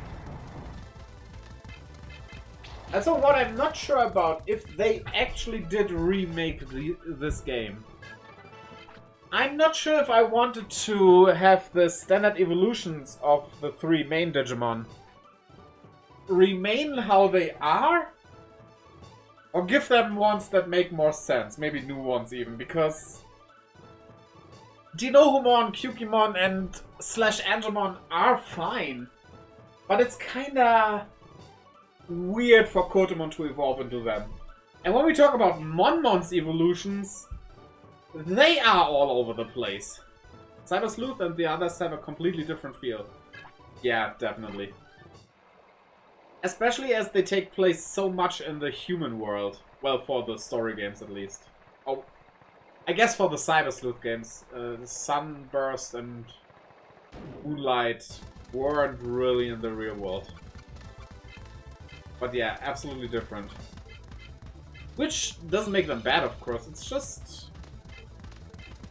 And so what I'm not sure about, if they actually did remake this game. I'm not sure if I wanted to have the standard evolutions of the 3 main Digimon remain how they are, or give them ones that make more sense, maybe new ones even, because Dinohumon, Kyukimon, and /Angemon are fine, but it's kinda weird for Kotemon to evolve into them. And when we talk about Monmon's evolutions, they are all over the place. Cyber Sleuth and the others have a completely different feel. Yeah, definitely. Especially as they take place so much in the human world. Well, for the story games at least. Oh, I guess for the Cyber Sleuth games, Sunburst and Moonlight weren't really in the real world. But yeah, absolutely different. Which doesn't make them bad, of course. It's just...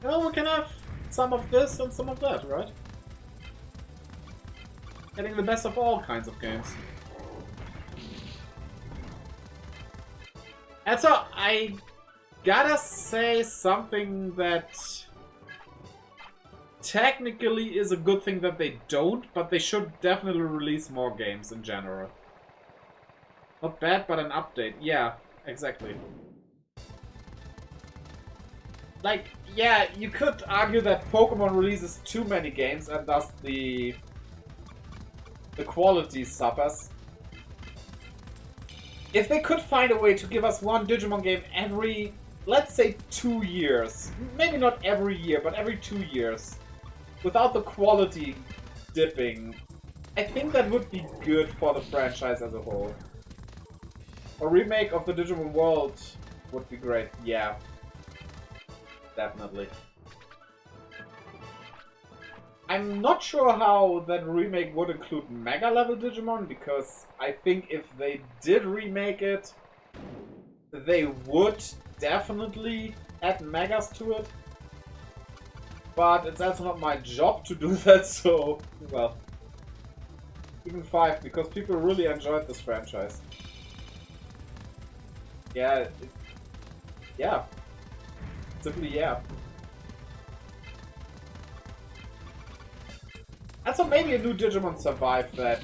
You know, we can have some of this and some of that, right? Getting the best of all kinds of games. And so, I gotta say something that technically is a good thing that they don't, but they should definitely release more games in general. Not bad, but an update. Yeah, exactly. Like, yeah, you could argue that Pokemon releases too many games and thus the quality suffers. If they could find a way to give us one Digimon game every, let's say, 2 years. Maybe not every year, but every 2 years. Without the quality dipping. I think that would be good for the franchise as a whole. A remake of the Digimon world would be great. Yeah. Definitely. I'm not sure how that remake would include Mega level Digimon, because I think if they did remake it, they would definitely add Megas to it. But it's also not my job to do that, so, well. Even 5, because people really enjoyed this franchise. Yeah. Yeah. Simply, yeah. And so maybe a new Digimon Survive that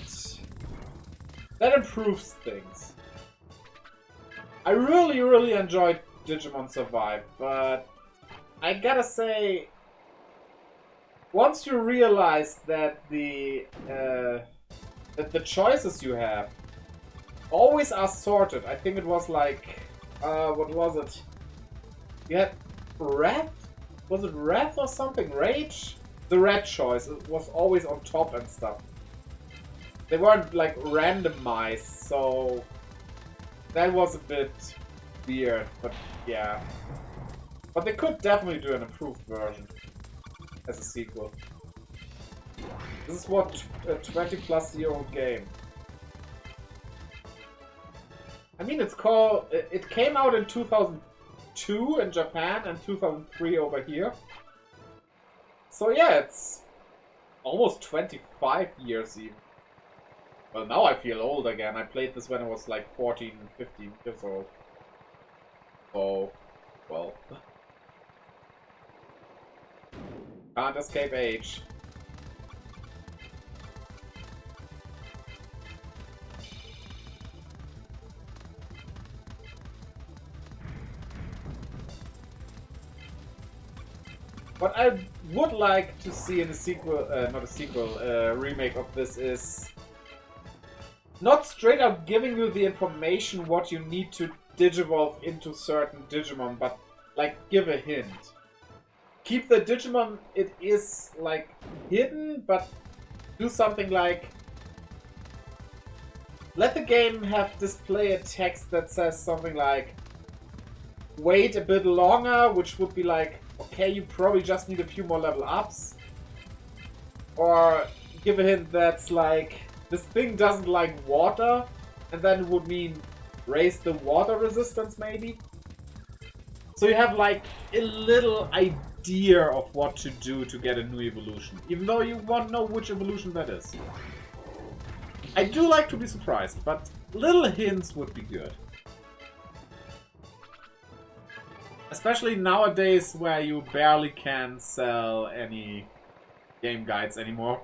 improves things. I really, really enjoyed Digimon Survive, but I gotta say, once you realize that the choices you have always are sorted. I think it was like, what was it? You had Wrath? Was it Wrath or something? Rage? The red choice. It was always on top and stuff. They weren't like randomized, so that was a bit weird, but yeah. But they could definitely do an improved version as a sequel. This is what a 20-plus-year-old game. I mean, it's called... It came out in 2002 in Japan and 2003 over here. So yeah, it's almost 25 years even. Well, now I feel old again. I played this when I was like 14, 15 years old. So, well... Can't escape age. What I would like to see in a sequel, not a sequel, remake of this is not straight up giving you the information what you need to digivolve into certain Digimon, but like give a hint. Keep the Digimon it is like hidden, but do something like let the game have display a text that says something like wait a bit longer, which would be like okay, you probably just need a few more level ups. Or give a hint that's like, this thing doesn't like water, and then it would mean raise the water resistance maybe. So you have like a little idea of what to do to get a new evolution, even though you won't know which evolution that is. I do like to be surprised, but little hints would be good. Especially nowadays where you barely can sell any game guides anymore.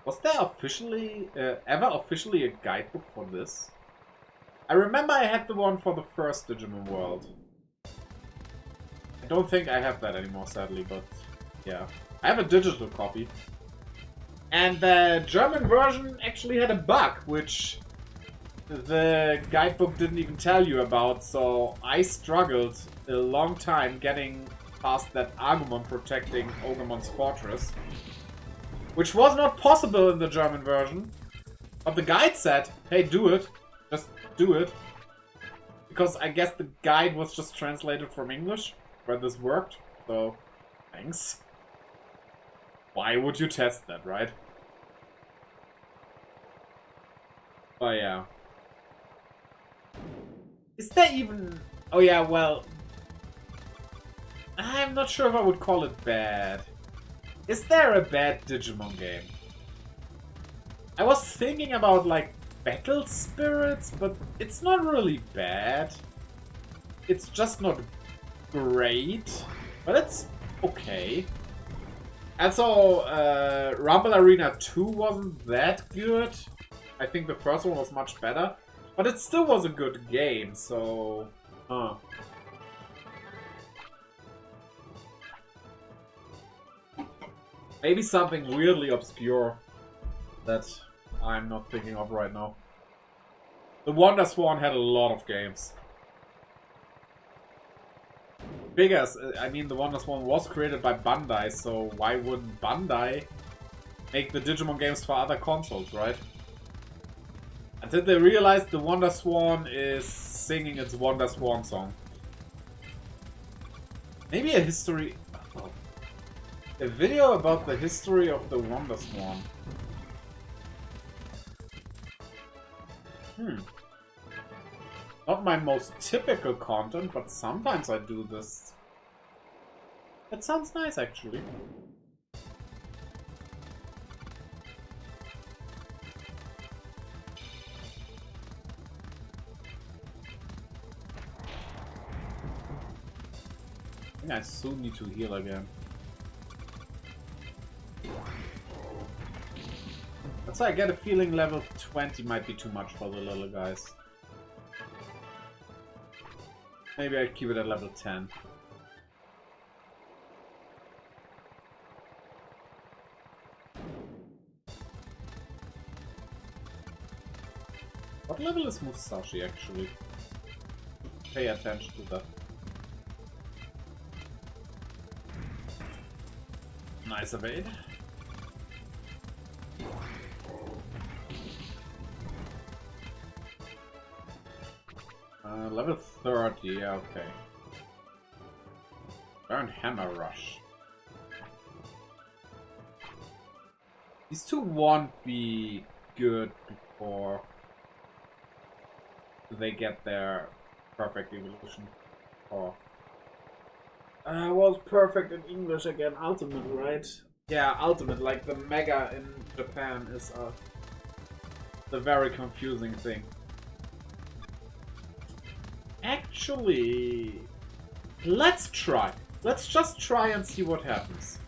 Was there officially, ever officially a guidebook for this? I remember I had the one for the first Digimon World. I don't think I have that anymore, sadly, but yeah. I have a digital copy. And the German version actually had a bug, which the guidebook didn't even tell you about, so I struggled a long time getting past that Agumon protecting Ogamon's fortress. Which was not possible in the German version. But the guide said, hey, do it. Just do it. Because I guess the guide was just translated from English, where this worked. So, thanks. Why would you test that, right? Oh, yeah. Is there even... Oh, yeah, well... I'm not sure if I would call it bad. Is there a bad Digimon game? I was thinking about, like, Battle Spirits, but it's not really bad. It's just not great, but it's okay. And so, Rumble Arena 2 wasn't that good. I think the first one was much better. But it still was a good game, so... Maybe something weirdly obscure that I'm not thinking of right now. The Wonder Swan had a lot of games. Biggest, I mean, the Wonder Swan was created by Bandai, so why wouldn't Bandai make the Digimon games for other consoles, right? Until they realized the Wonder Swan is singing its Wonder Swan song. Maybe a history... Oh. A video about the history of the Wonder Swan. Not my most typical content, but sometimes I do this. That sounds nice, actually. I think I soon need to heal again. That's why I get a feeling level 20 might be too much for the little guys. Maybe I keep it at level 10. What level is Musashi actually? pay attention to that. Nice evade. Level 30, yeah, okay. Burn Hammer Rush. These two won't be good before they get their perfect evolution. Or well, perfect in English again, ultimate, right? Yeah, ultimate, like the mega in Japan is the very confusing thing. Actually, let's try. Let's just try and see what happens.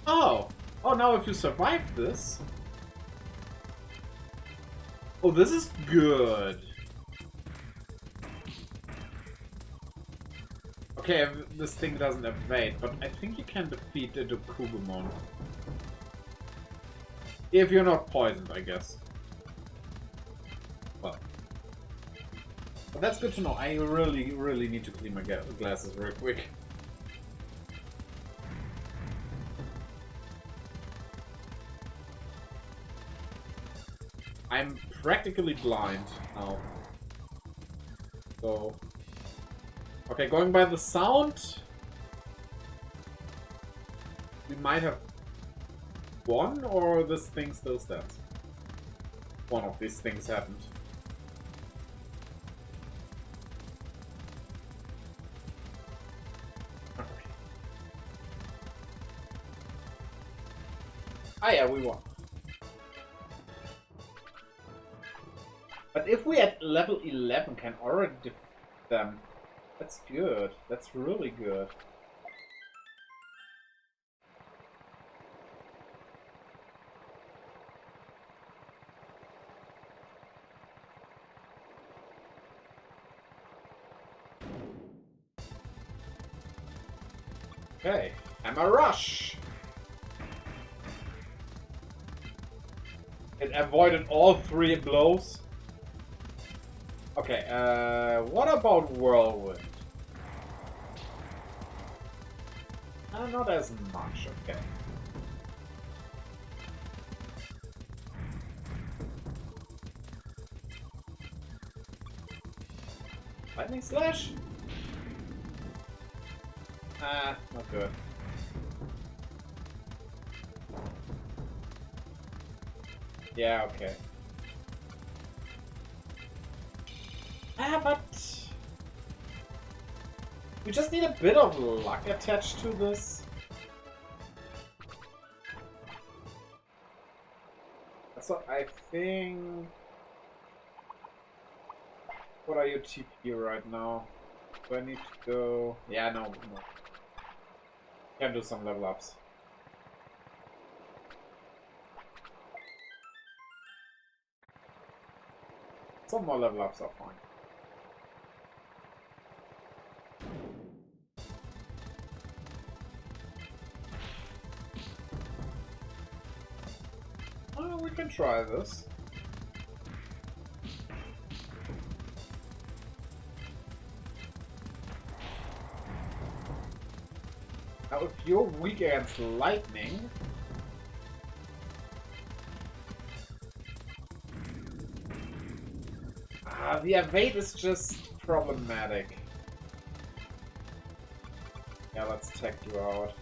Oh! Oh, now if you survive this... Oh, this is good. Okay, this thing doesn't evade, but I think you can defeat the Digimon. If you're not poisoned, I guess. Well. But that's good to know. I really need to clean my glasses real quick. I'm practically blind now. So... Okay, going by the sound... We might have won, or this thing still stands? One of these things happened. Okay. Ah yeah, we won. But if we at level 11 can already defeat them, that's good. That's really good. Okay, Hammer Rush! It avoided all 3 blows. Okay, what about Whirlwind? Not as much, okay. Lightning Slash? Not good. Yeah, okay. But... we just need a bit of luck attached to this. So I think... What are your TP right now? Do I need to go... Yeah, no. Can do some level ups. Some more level ups are fine. Oh, we can try this. Now, if you're weak against lightning... the evade is just problematic. Yeah, let's tech you out.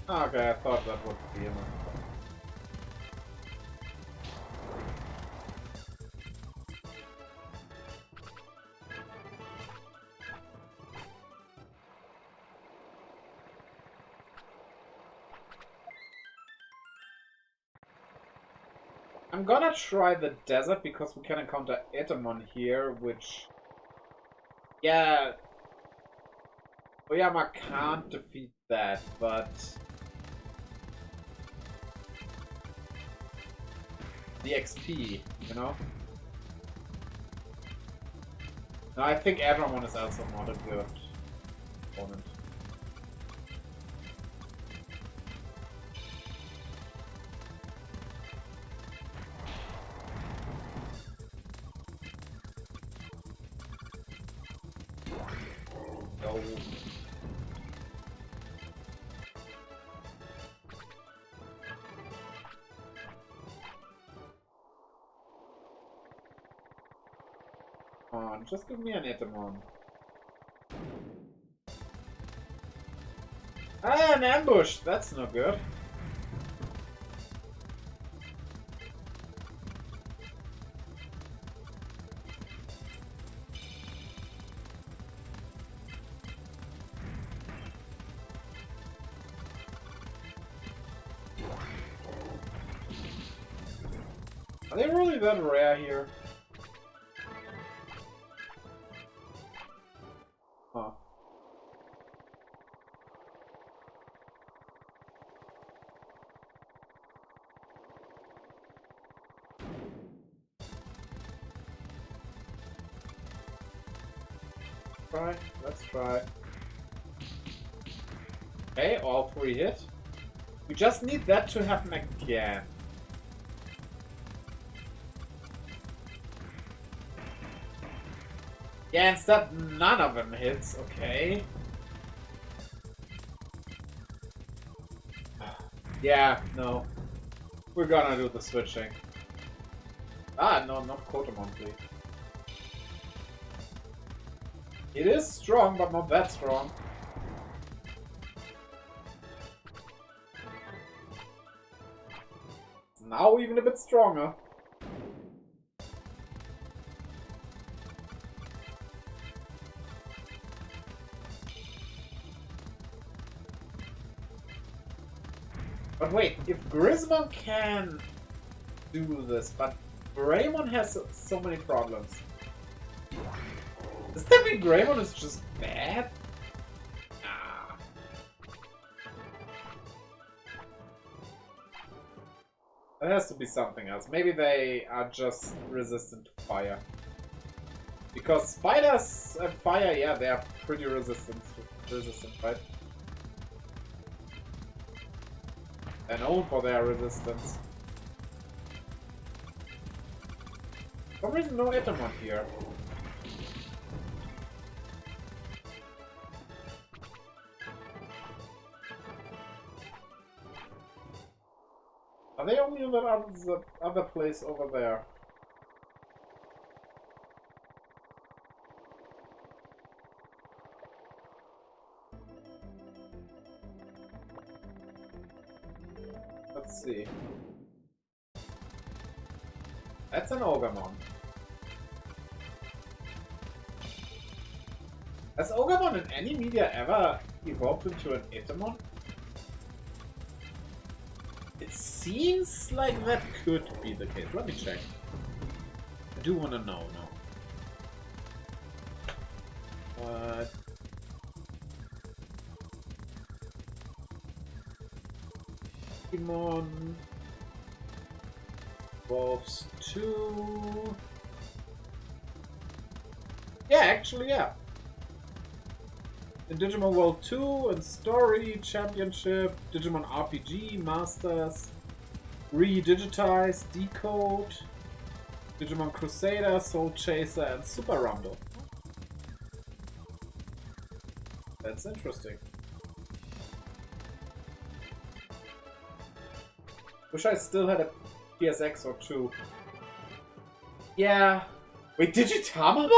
Okay, I thought that would be enough. I'm gonna try the desert because we can encounter Etamon here, which... Yeah... Oyama can't defeat that, but... The XP, you know? No, I think Adramon is also not a good opponent. No. Come on, just give me an Itemon. Ah, an ambush! That's no good. Are they really that rare here? Huh. Try. Let's try. Okay, all 3 hit. We just need that to happen again. Yeah, instead none of them hits, okay. Yeah, no. We're gonna do the switching. Ah, no, not Kotemon, please. It is strong, but not that strong. It's now even a bit stronger. But wait, if Grismon can do this, but Greymon has so many problems. Does that mean Greymon is just bad? Nah. That has to be something else. Maybe they are just resistant to fire. Because spiders and fire, yeah, they are pretty resistant, right? They're known for their resistance. For some reason, no Itemon here. Are they only in that other place over there? Let's see. That's an Ogremon. Has Ogremon in any media ever evolved into an Itemon? It seems like that could be the case. Let me check. I do want to know now. What? Digimon evolves to... Yeah, actually, yeah. In Digimon World 2 and Story, Championship, Digimon RPG, Masters, Redigitize, Decode, Digimon Crusader, Soul Chaser, and Super Rumble. That's interesting. Wish I still had a PSX or 2. Yeah. Wait, Digitamamon?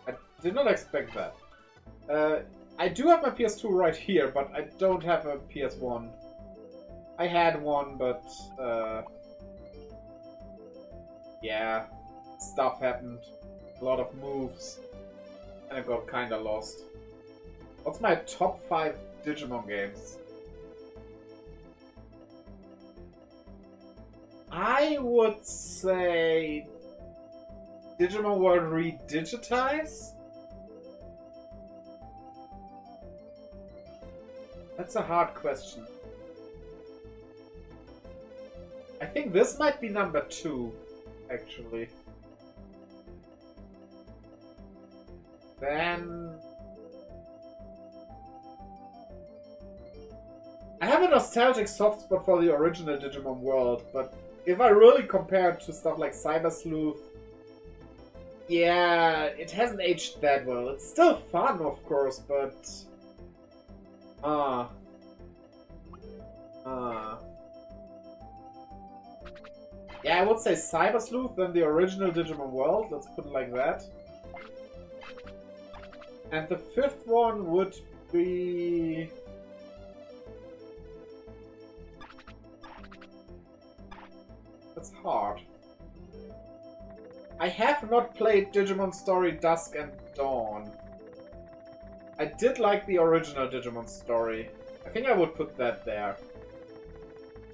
I did not expect that. I do have my PS2 right here, but I don't have a PS1. I had one, but yeah, stuff happened. A lot of moves, and I got kinda lost. What's my top 5 Digimon games? I would say Digimon World Redigitize? That's a hard question. I think this might be number 2, actually. Then... I have a nostalgic soft spot for the original Digimon World, but if I really compare it to stuff like Cyber Sleuth, Yeah, it hasn't aged that well. It's still fun, of course, but... Ah. Yeah, I would say Cyber Sleuth than the original Digimon World. Let's put it like that. And the fifth one would be... That's hard. I have not played Digimon Story Dusk and Dawn. I did like the original Digimon Story. I think I would put that there.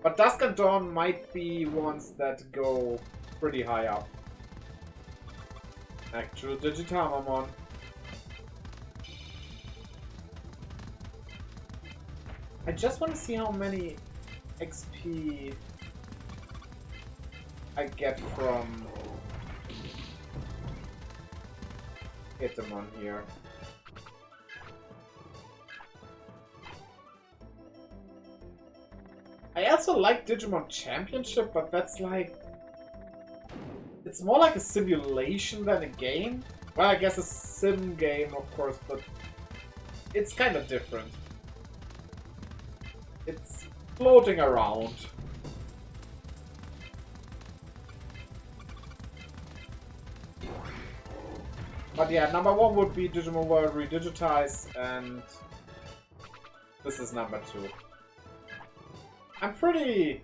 But Dusk and Dawn might be ones that go pretty high up. Actual Digitamamon. I just want to see how many XP I get from Itemon here. I also like Digimon Championship, but that's like... It's more like a simulation than a game. Well, I guess a sim game, of course, but it's kind of different. It's floating around. But yeah, number one would be Digimon World Redigitize, and this is number two. I'm pretty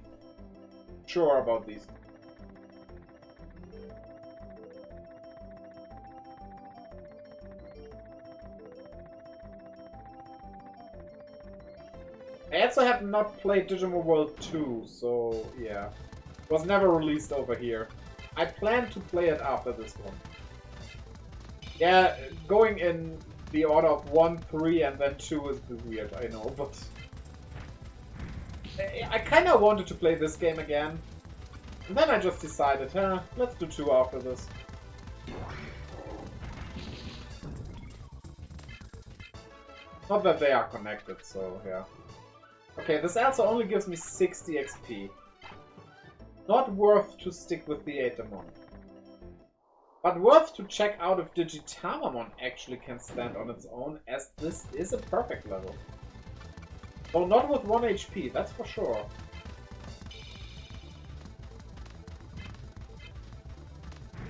sure about these. I also have not played Digimon World 2, so yeah. It was never released over here. I plan to play it after this one. Yeah, going in the order of 1, 3, and then 2 is a bit weird, I know, but... I kind of wanted to play this game again. And then I just decided, let's do 2 after this. Not that they are connected, so yeah. Okay, this also only gives me 60 XP. Not worth to stick with the Atamon. But worth to check out if Digitamamon actually can stand on its own, as this is a perfect level. Well, not with 1 HP, that's for sure.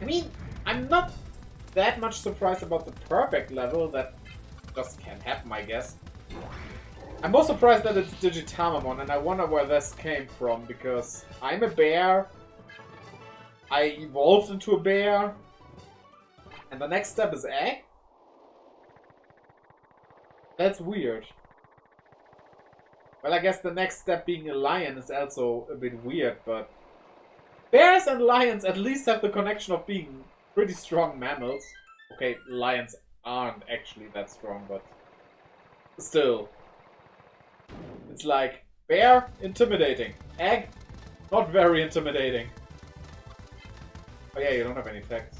I mean, I'm not that much surprised about the perfect level. That just can't happen, I guess. I'm more surprised that it's Digitamamon, and I wonder where this came from, because I'm a bear, I evolved into a bear, and the next step is egg? That's weird. Well, I guess the next step being a lion is also a bit weird, but... Bears and lions at least have the connection of being pretty strong mammals. Okay, lions aren't actually that strong, but... Still. It's like, bear, intimidating. Egg, not very intimidating. Oh yeah, you don't have any text.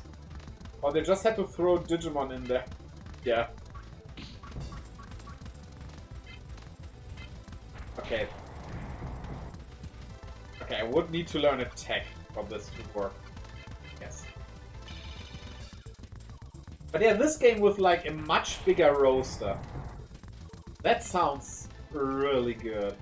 Oh, they just had to throw Digimon in there. Yeah. Okay. Okay, I would need to learn a tech for this to work. Yes. But yeah, this game with like a much bigger roster. That sounds really good.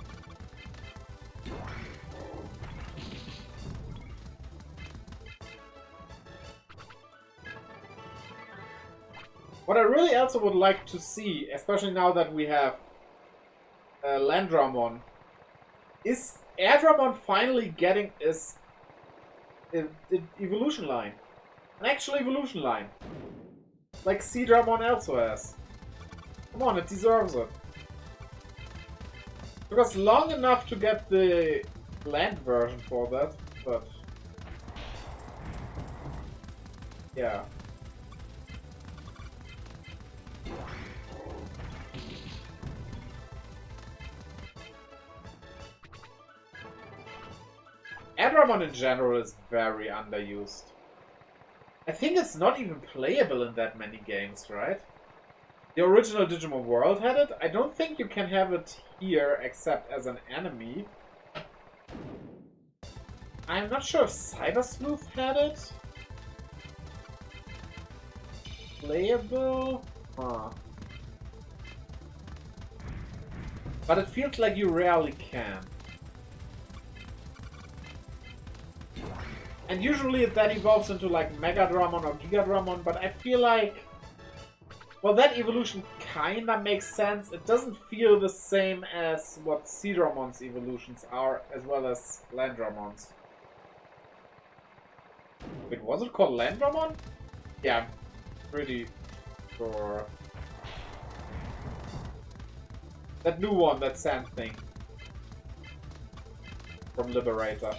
What I really also would like to see, especially now that we have Landramon, is Airdramon finally getting its evolution line. An actual evolution line. Like Seadramon also has. Come on, it deserves it. Took us long enough to get the land version for that, but... yeah. Airdramon in general is very underused. I think it's not even playable in that many games, right? The original Digimon World had it. I don't think you can have it here except as an enemy. I'm not sure if Cyber Sleuth had it. playable? Huh. But it feels like you rarely can. And usually it then evolves into like Mega Dramon or Giga Dramon, but I feel like... Well, that evolution kinda makes sense. It doesn't feel the same as what Sea Dramon's evolutions are, as well as Land Dramon's. Wait, was it called Land Dramon? Yeah, I'm pretty sure. That new one, that sand thing. From Liberator.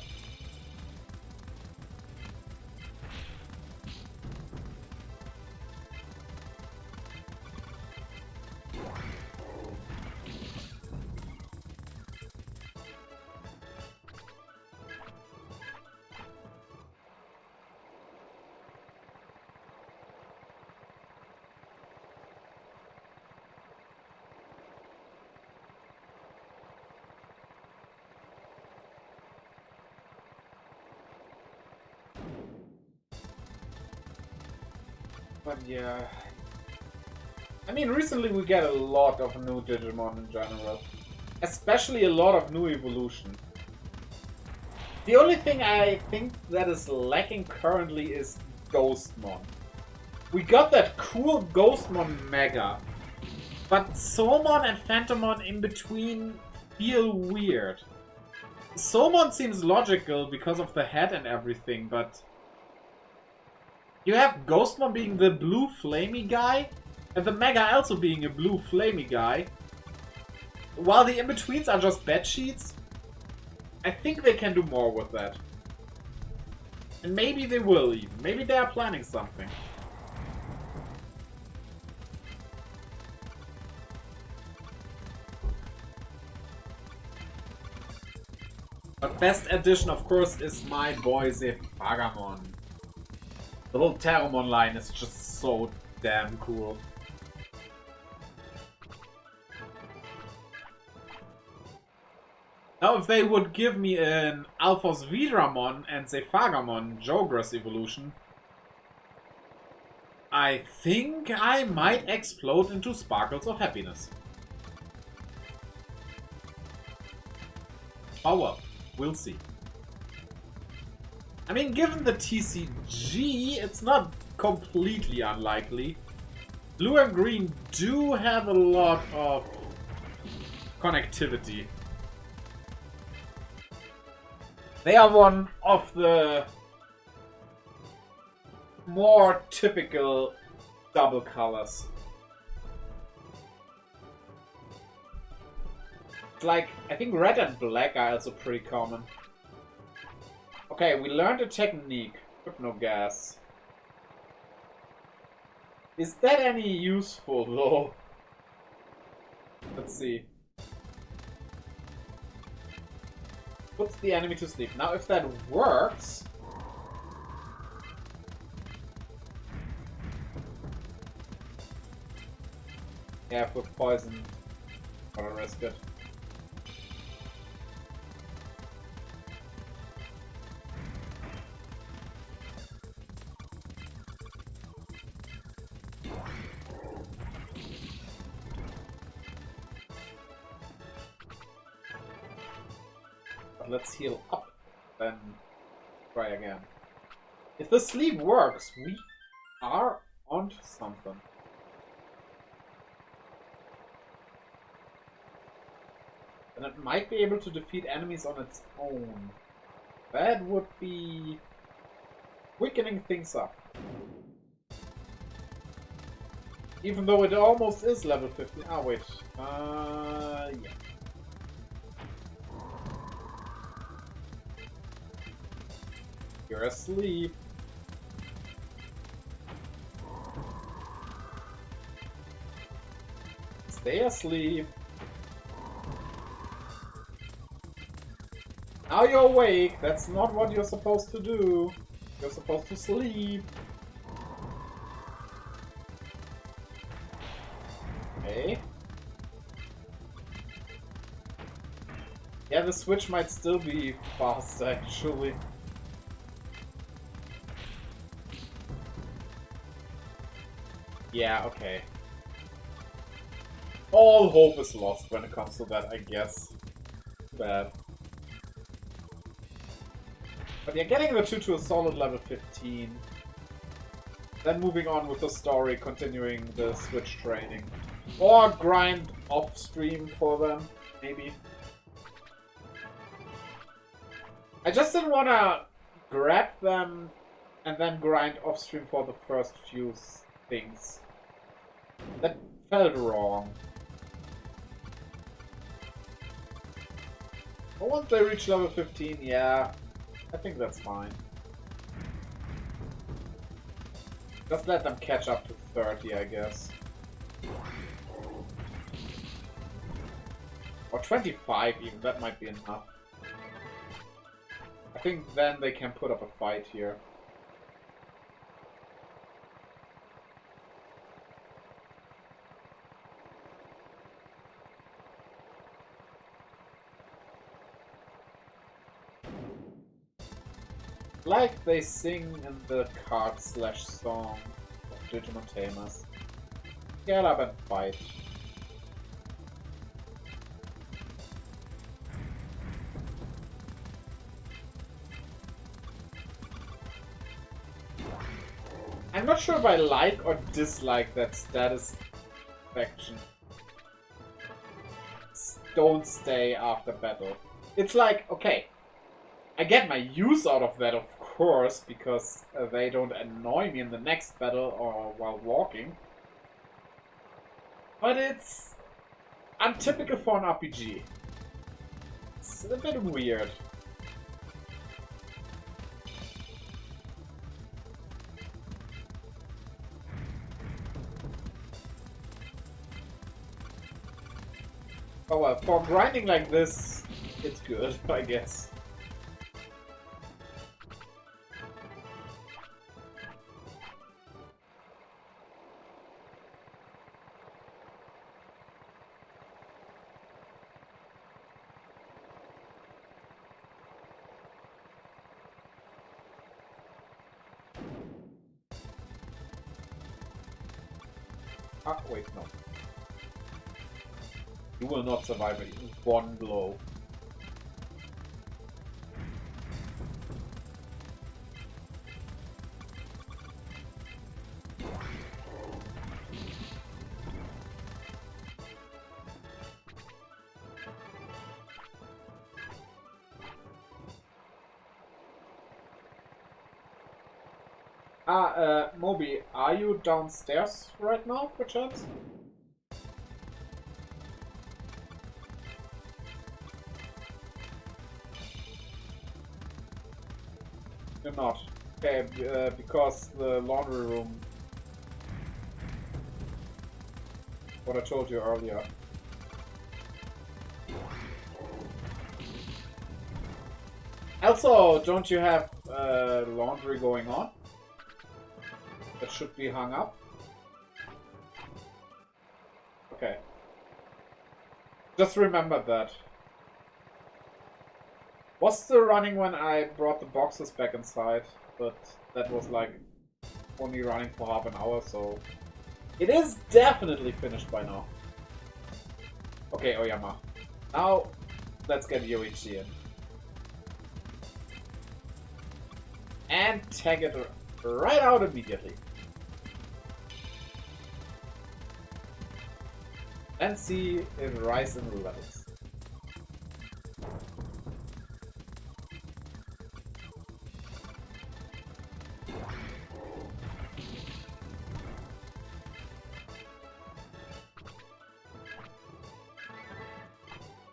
But yeah... I mean, recently we get a lot of new Digimon in general. Especially a lot of new evolutions. The only thing I think that is lacking currently is Ghostmon. We got that cool Ghostmon Mega. But Soulmon and Phantommon in between feel weird. Soulmon seems logical because of the head and everything, but... You have Ghostmon being the blue flamey guy, and the Mega also being a blue flamey guy. While the in-betweens are just bed sheets. I think they can do more with that. And maybe they will even. Maybe they are planning something. But best addition, of course, is my boy Zephagamon. The whole Terramon line is just so damn cool. Now, if they would give me an Alphos Vidramon and Zephagamon Jogress evolution, I think I might explode into sparkles of happiness. Oh well, we'll see. I mean, given the TCG, it's not completely unlikely. Blue and green do have a lot of connectivity. They are one of the more typical double colors. It's like, I think red and black are also pretty common. Okay, we learned a technique. Hypnogas. Is that any useful though? Let's see. Puts the enemy to sleep. Now if that works... Yeah, if we're poisoned, gotta risk it. But let's heal up, then try again. If the sleep works, we are onto something. And it might be able to defeat enemies on its own. That would be quickening things up. Even though it almost is level 50. Ah, wait. Yeah. You're asleep. Stay asleep. Now you're awake. That's not what you're supposed to do. You're supposed to sleep. Okay. Yeah, the switch might still be faster, actually. Yeah, okay. All hope is lost when it comes to that, I guess. Bad. But yeah, getting the 2 to a solid level 15. Then moving on with the story, continuing the Switch training. Or grind off stream for them, maybe. I just didn't want to grab them and then grind off stream for the first few things. That felt wrong. But once they reach level 15, yeah, I think that's fine. Just let them catch up to 30, I guess. Or 25 even, that might be enough. I think then they can put up a fight here. Like they sing in the card/song of Digimon Tamers. Get up and fight. I'm not sure if I like or dislike that status faction. Don't stay after battle. It's like, okay, I get my use out of that, of course, because they don't annoy me in the next battle or while walking. But it's untypical for an RPG. It's a bit weird. Oh well, for grinding like this, it's good, I guess. Ah, wait, no. You will not survive it in one blow. Moby, are you downstairs right now, perchance? You're not. Okay, because the laundry room... What I told you earlier. Also, don't you have laundry going on? That should be hung up. Okay. Just remember that. Was still running when I brought the boxes back inside, but that was like only running for half an hour, so it is definitely finished by now. Okay, Oyama. Now let's get Yoichi in. And tag it right out immediately. And see it rise in the levels.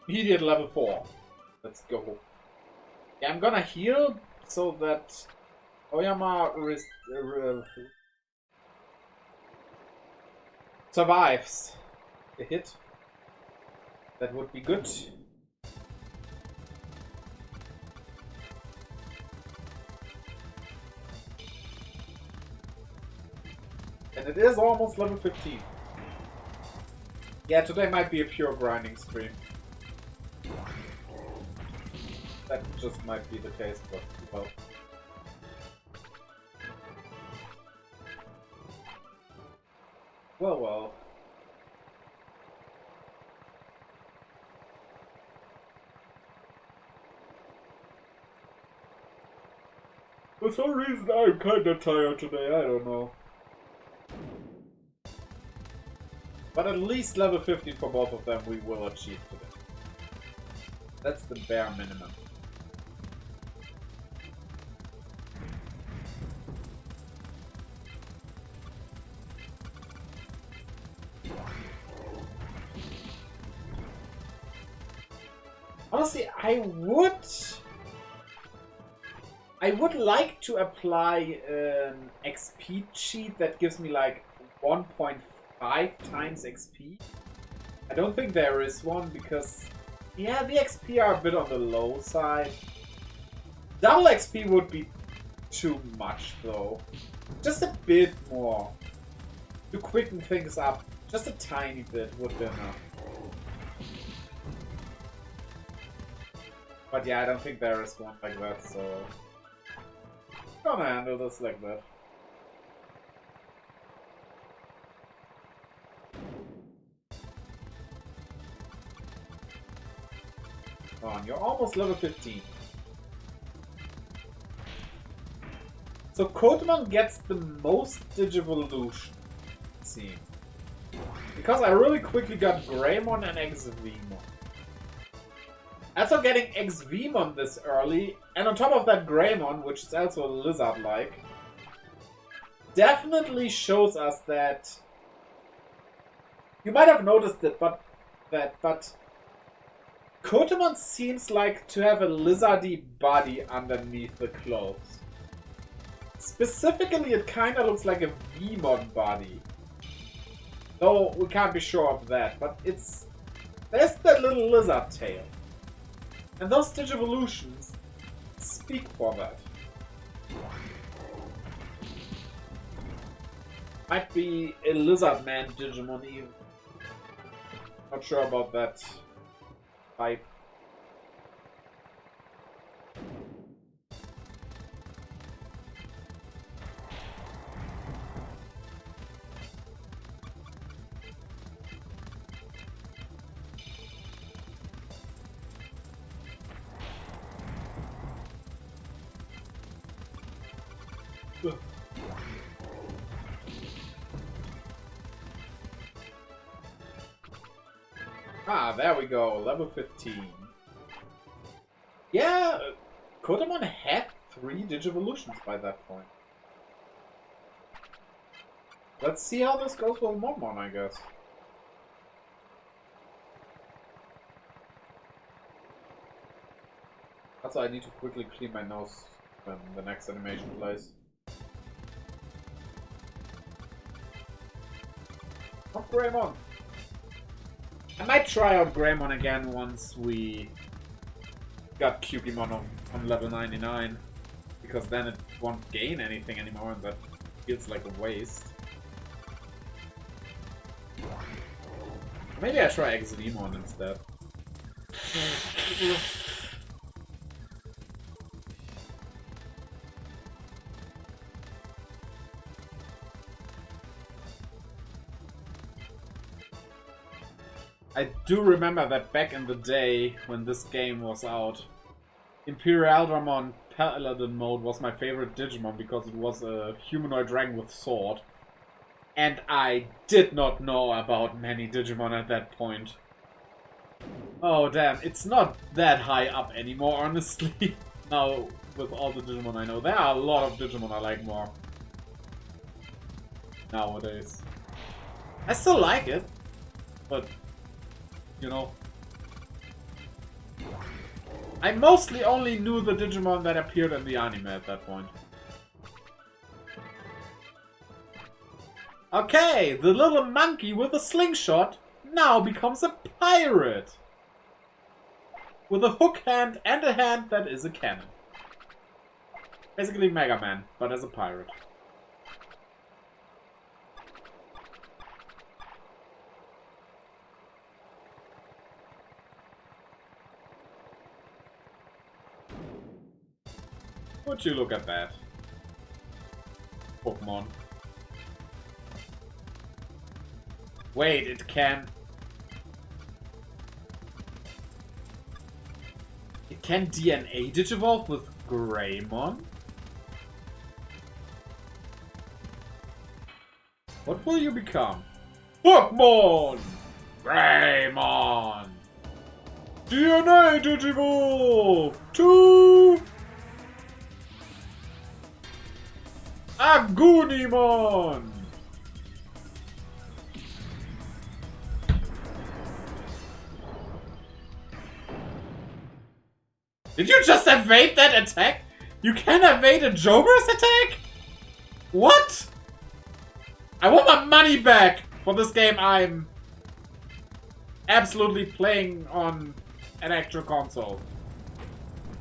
Immediate level 4. Let's go. Yeah, I'm gonna heal so that Oyama survives a hit. That would be good. And it is almost level 15. Yeah, today might be a pure grinding stream. That just might be the case, but well. Well, well. For some reason I'm kinda tired today, I don't know. But at least level 15 for both of them we will achieve today. That's the bare minimum. Honestly, I would like to apply an XP cheat that gives me like 1.5 times XP. I don't think there is one because, yeah, the XP are a bit on the low side. Double XP would be too much though. Just a bit more. To quicken things up. Just a tiny bit would be enough. But yeah, I don't think there is one like that, so I'm gonna handle this like that. Come on, you're almost level 15. So Kotemon gets the most Digivolution, it seems. Because I really quickly got Greymon and XVmon. Also getting XVmon this early, and on top of that Greymon, which is also lizard-like, definitely shows us that... You might have noticed it, but Kotemon seems like to have a lizardy body underneath the clothes. Specifically, it kinda looks like a Vmon body. Though we can't be sure of that, but it's... There's that little lizard tail. And those Digivolutions speak for that. Might be a lizard man Digimon even. Not sure about that type. Ah, there we go. Level 15. Yeah, Kotemon had 3 Digivolutions by that point. Let's see how this goes with Momon, I guess. Also, I need to quickly clean my nose when the next animation plays. Oh, Greymon! I might try out Greymon again once we got Cubimon on level 99. Because then it won't gain anything anymore and that feels like a waste. Maybe I try XVmon instead. I do remember that back in the day when this game was out, Imperial Dramon Paladin mode was my favorite Digimon because it was a humanoid dragon with sword. And I did not know about many Digimon at that point. Oh damn, it's not that high up anymore, honestly. Now, with all the Digimon I know, there are a lot of Digimon I like more nowadays. I still like it, but, you know, I mostly only knew the Digimon that appeared in the anime at that point. Okay, the little monkey with a slingshot now becomes a pirate! With a hook hand and a hand that is a cannon. Basically Mega Man, but as a pirate. Would you look at that? Pokemon. Wait, it can... It can DNA digivolve with Greymon? What will you become? Pokemon! Greymon! DNA digivolve to... Agunimon! Did you just evade that attack? You can evade a Joker's attack? What? I want my money back for this game I'm absolutely playing on an actual console.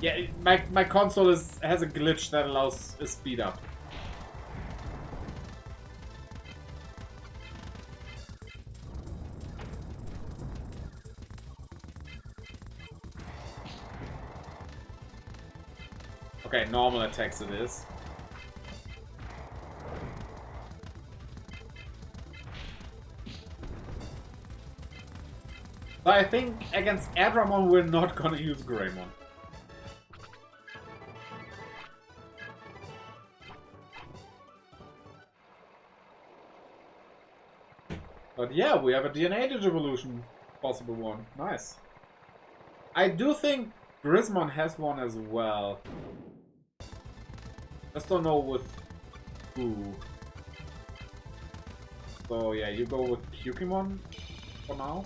Yeah, my console has a glitch that allows a speed up. Okay, normal attacks it is. But I think against Adramon we're not gonna use Greymon. But yeah, we have a DNA Digivolution. Possible one. Nice. I do think Grismon has one as well. Just don't know with who. So yeah, you go with Pokemon for now.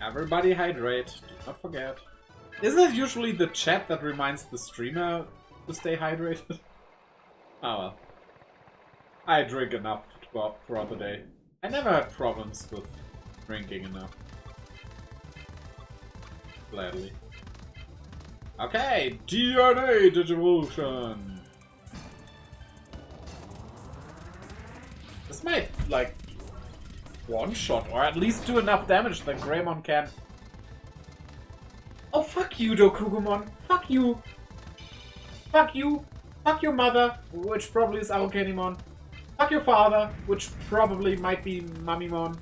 Everybody hydrate, do not forget. Isn't it usually the chat that reminds the streamer to stay hydrated? Oh well. I drink enough throughout the day. I never had problems with drinking enough. Gladly. Okay, DNA Digivolution! This might, like, one-shot, or at least do enough damage that Greymon can. Oh, fuck you, Dokugumon. Fuck you. Fuck you. Fuck your mother, which probably is Arukenimon. Fuck your father, which probably might be Mamimon.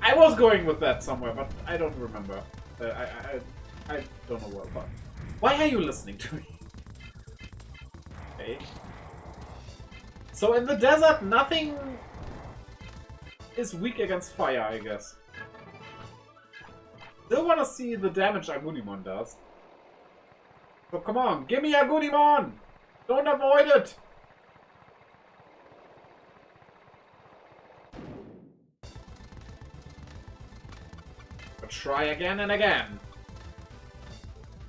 I was going with that somewhere, but I don't remember. I don't know what. Why are you listening to me? Okay. So in the desert, nothing is weak against fire, I guess. Still want to see the damage Agunimon does. So come on, give me Agunimon! Don't avoid it! But try again and again.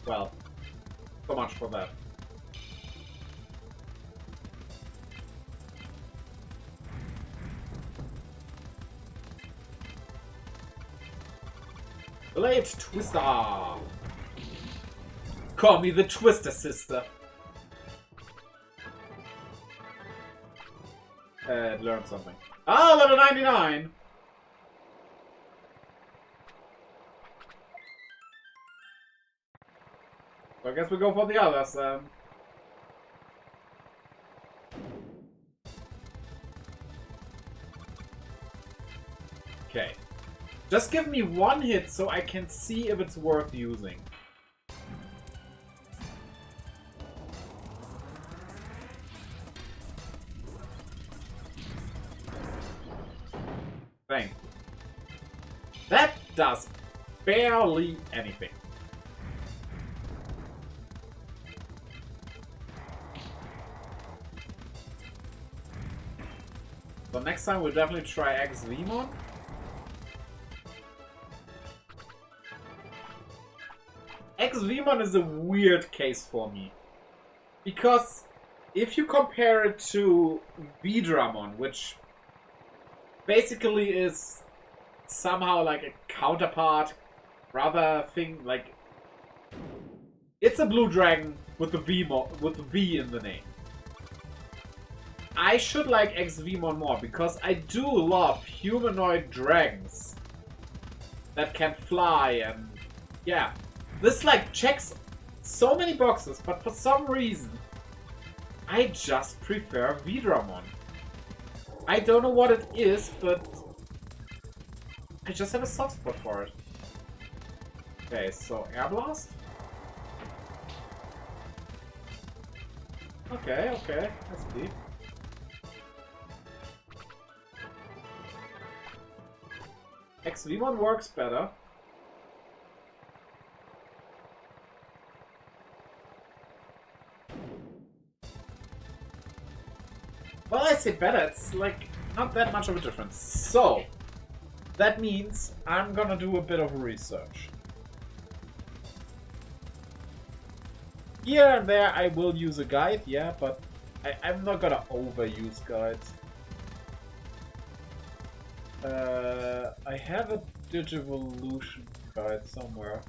Well, so much for that. Blade Twister! Call me the Twister Sister. Learn something. Ah, level 99! So I guess we go for the others then. Okay. Just give me one hit so I can see if it's worth using. Thank you. That does barely anything. So next time we'll definitely try X-Vemon. X-Vemon is a weird case for me. Because if you compare it to Vidramon, which basically is somehow like a counterpart, rather thing like It's a blue dragon with the V in the name. I should like XVmon more because I do love humanoid dragons that can fly and yeah. This like checks so many boxes, but for some reason I just prefer Vidramon. I don't know what it is, but I just have a soft spot for it. Okay, so Air Blast. Okay, that's deep. XVmon works better. Well, I say better, it's like not that much of a difference. So, that means I'm gonna do a bit of research. Here and there I will use a guide, yeah, but I'm not gonna overuse guides. I have a Digivolution guide somewhere.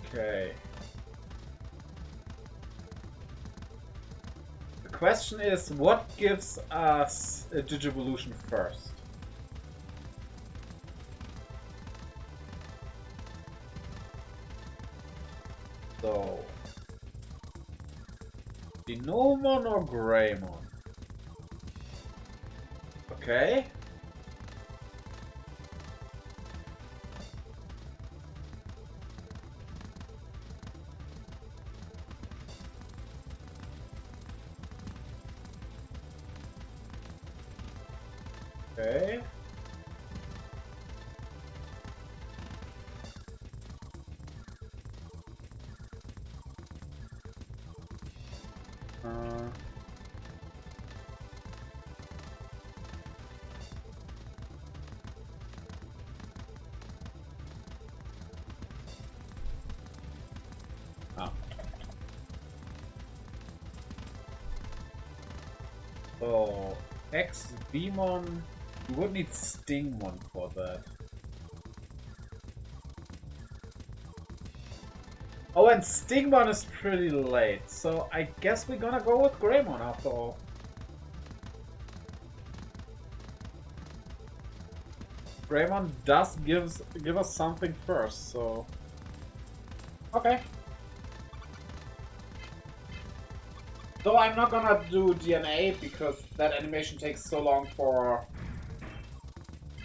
Okay. The question is, what gives us a Digivolution first? So, Dinomon or Greymon? Okay. Okay. So, XVmon, you would need Stingmon for that. Oh, and Stingmon is pretty late, so I guess we're gonna go with Greymon after all. Greymon does give us something first, so... Okay. Though I'm not gonna do DNA because that animation takes so long for...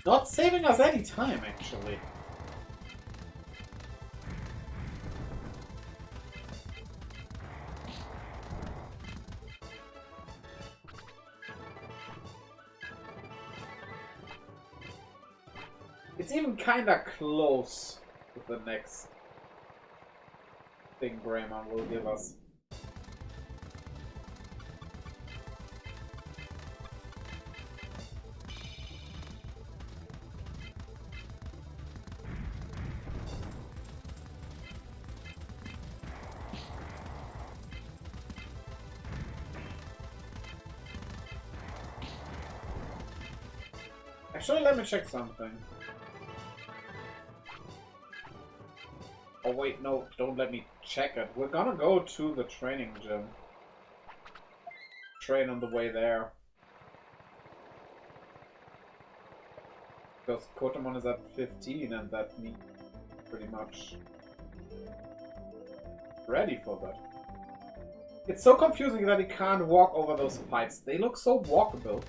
Not saving us any time, actually. It's even kinda close with the next thing Greymon will give us. Actually, let me check something. Oh wait, no, don't let me check it. We're gonna go to the training gym. Train on the way there. Because Kotamon is at 15 and that means pretty much ready for that. It's so confusing that he can't walk over those pipes. They look so walkable.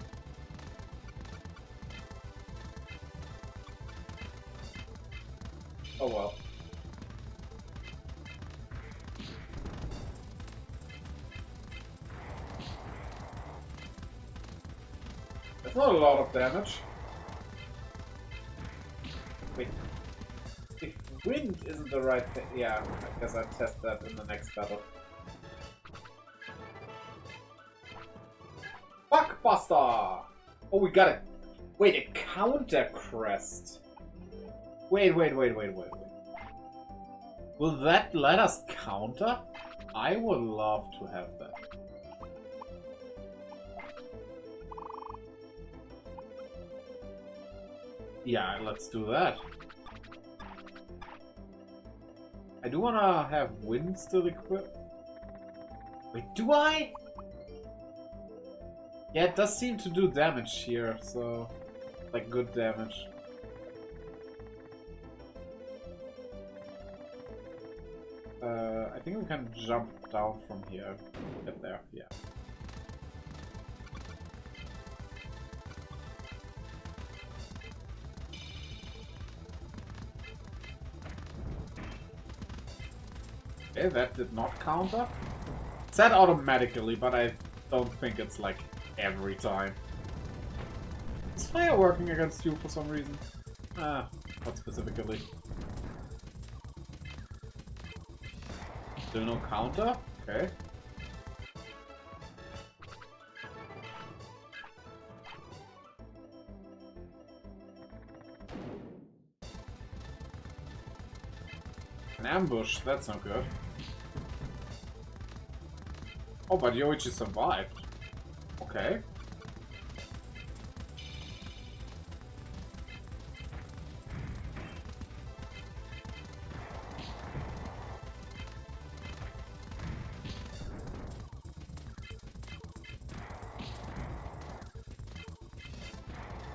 Oh well. That's not a lot of damage. Wait. If wind isn't the right thing... Yeah, I guess I'll test that in the next battle. Fuckbuster! Oh, we got it. Wait, a counter crest. Wait. Will that let us counter? I would love to have that. Yeah, let's do that. I do wanna have wind still equipped. Wait, do I? Yeah, it does seem to do damage here, so... like, good damage. I think we can jump down from here. Get there, yeah. Okay, that did not counter. It said automatically, but I don't think it's like every time. Is fire working against you for some reason? Ah, not specifically. Still no counter? Okay. An ambush, that's not good. Oh, but Yoichi survived. Okay.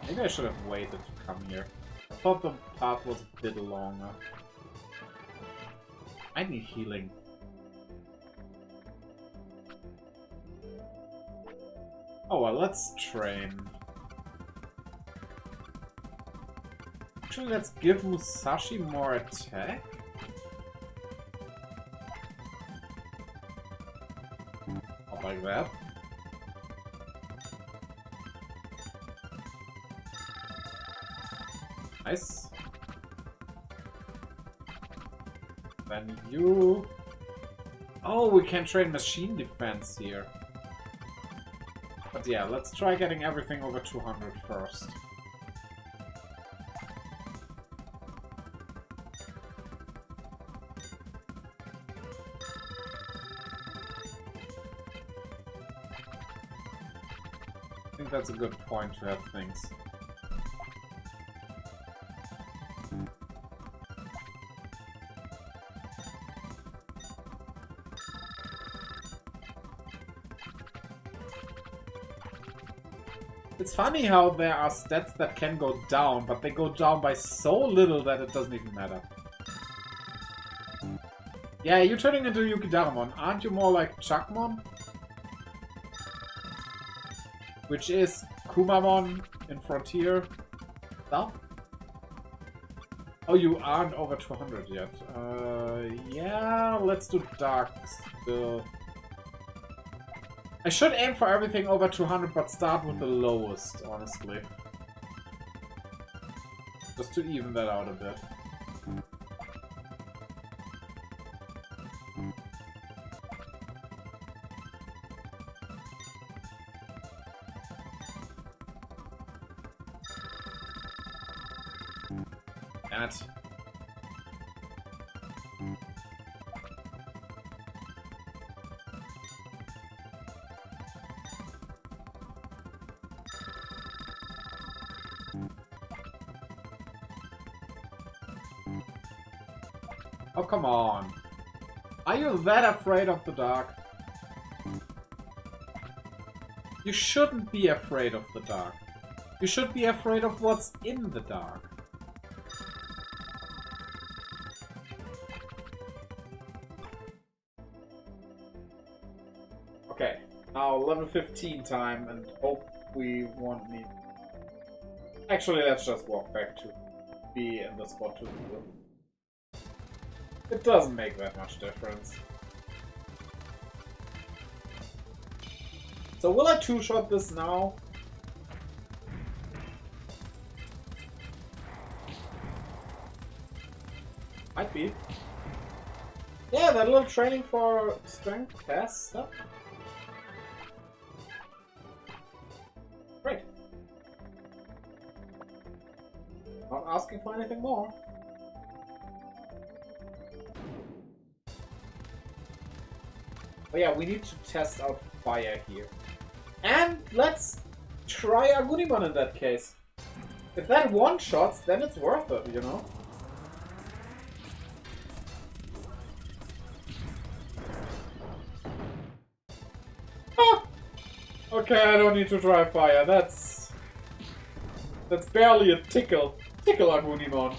Maybe I should have waited to come here. I thought the path was a bit longer. I need healing. Oh well, let's train. Actually, let's give Musashi more attack. Not like that. Nice. Then you... Oh, we can train machine defense here. But yeah, let's try getting everything over 200 first. I think that's a good point to have things. It's funny how there are stats that can go down, but they go down by so little that it doesn't even matter. Yeah, you're turning into Yukidaramon. Aren't you more like Chuckmon? Which is Kumamon in Frontier. No? Oh, you aren't over 200 yet. Yeah, let's do Dark still. I should aim for everything over 200, but start with the lowest, honestly. Just to even that out a bit. That. Oh, come on. Are you that afraid of the dark? You shouldn't be afraid of the dark. You should be afraid of what's in the dark. Okay, now level 15 time and hope we won't need... Actually, let's just walk back to be in the spot to do. It doesn't make that much difference. So will I two-shot this now? Might be. Yeah, that little training for strength pass stuff. Great. Not asking for anything more. Oh yeah, we need to test out fire here. And let's try Agunimon in that case. If that one-shots, then it's worth it, you know? Ah! Okay, I don't need to try fire. That's barely a tickle. Tickle Agunimon.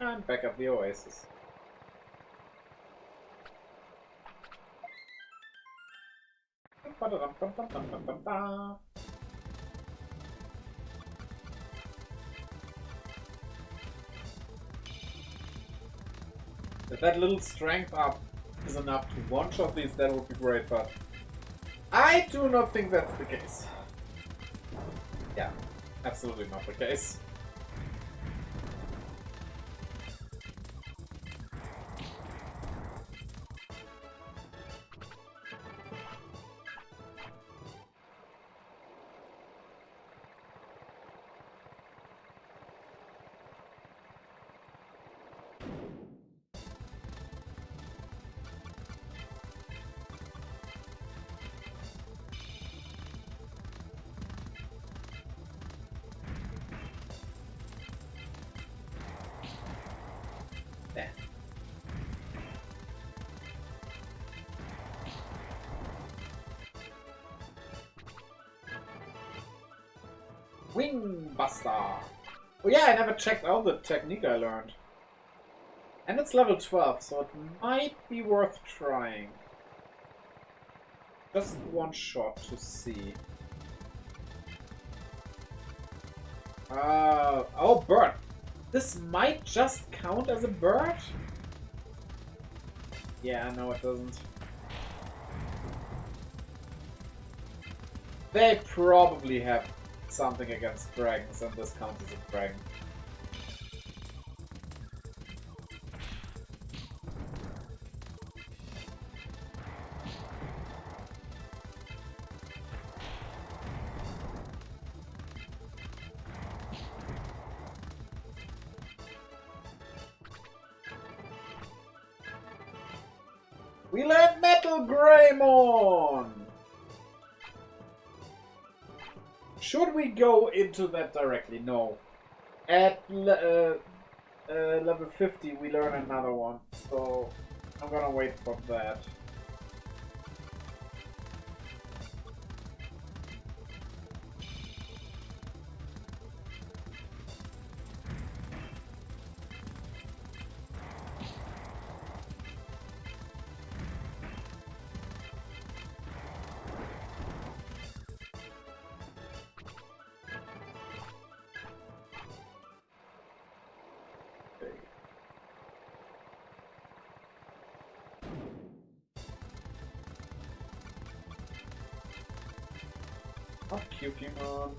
And back up the Oasis. If that little strength up is enough to one-shot these, that would be great, but I do not think that's the case. Yeah, absolutely not the case. There. Wing Buster! Oh yeah, I never checked out the technique I learned. And it's level 12, so it might be worth trying. Just one shot to see. Oh, bird! This might just count as a bird? Yeah, no it doesn't. They probably have something against dragons, and this counts as a dragon. We learned Metal Greymon! Should we go into that directly? No. At level 50 we learn another one, so I'm gonna wait for that. Not Digimon.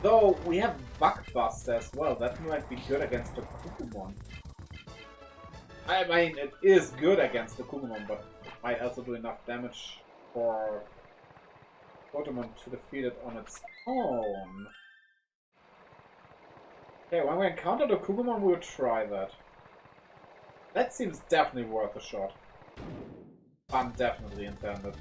Though we have Buckbuster as well, that might be good against the Kugumon. I mean, it is good against the Kugumon, but it might also do enough damage for Pokemon to defeat it on its own. Okay, when we encounter the Kugumon, we'll try that. That seems definitely worth a shot. Pun definitely intended.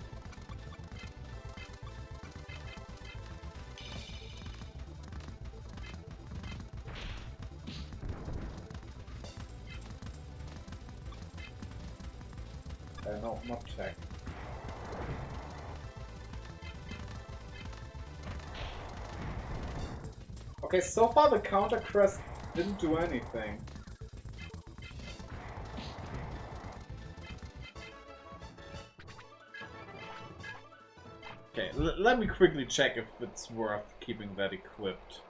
No, not tech. Okay, so far the counter crest didn't do anything. Okay, let me quickly check if it's worth keeping that equipped.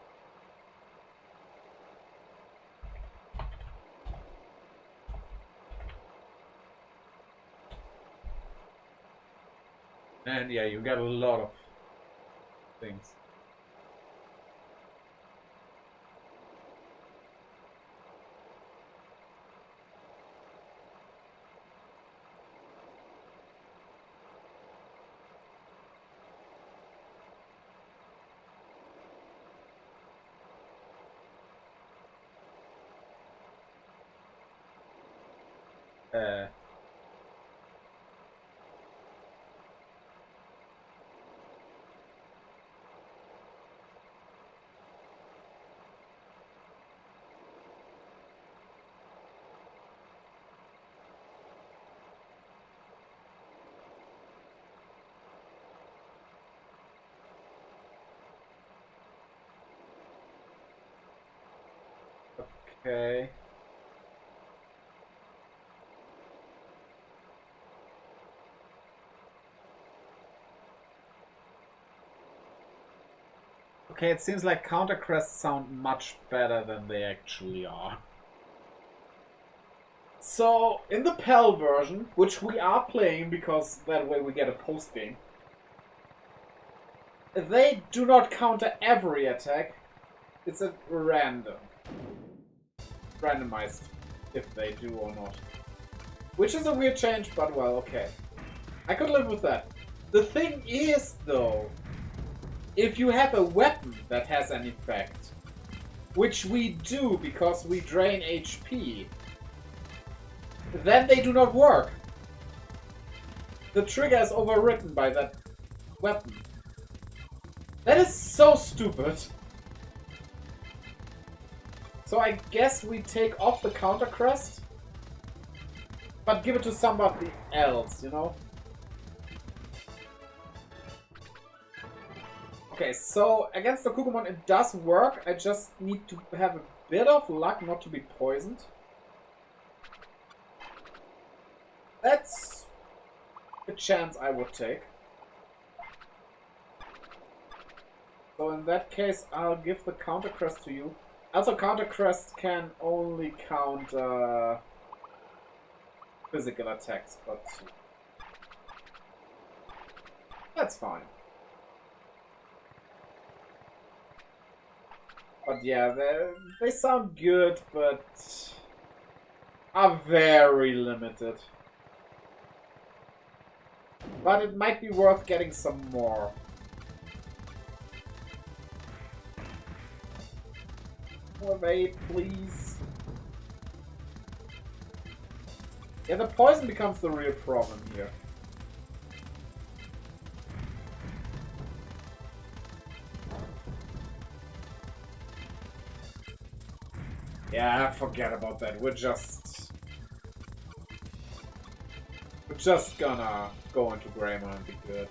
And yeah, you get a lot of things. Okay. Okay, it seems like counter crests sound much better than they actually are. So, in the PAL version, which we are playing because that way we get a post game, they do not counter every attack. It's a randomized if they do or not. Which is a weird change, but well, okay. I could live with that. The thing is, though, if you have a weapon that has an effect, which we do because we drain HP, then they do not work. The trigger is overwritten by that weapon. That is so stupid. So I guess we take off the counter crest, but give it to somebody else, you know? Okay, so against the Kukumon it does work. I just need to have a bit of luck not to be poisoned. That's a chance I would take. So in that case, I'll give the counter crest to you. Also, counter crest can only count physical attacks, but that's fine. But yeah, they sound good, but are very limited. But it might be worth getting some more. More aid, please. Yeah, the poison becomes the real problem here. Yeah, forget about that. We're just gonna go into Greymon and be good.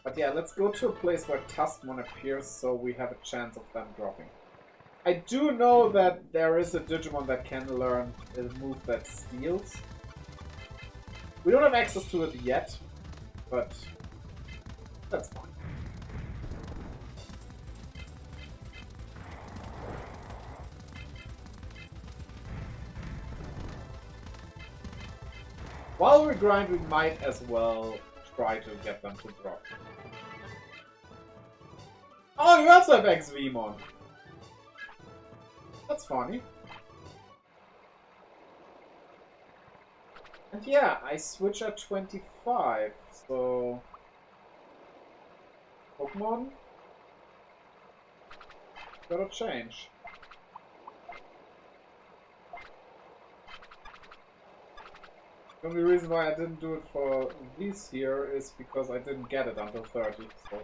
But yeah, let's go to a place where Tuskmon appears so we have a chance of them dropping. I do know that there is a Digimon that can learn a move that steals. We don't have access to it yet, but that's fine. While we grind, we might as well try to get them to drop. Oh, you also have XVmon. That's funny. And yeah, I switch at 25, so... Pokemon? Gotta change. The only reason why I didn't do it for these here is because I didn't get it until 30, so...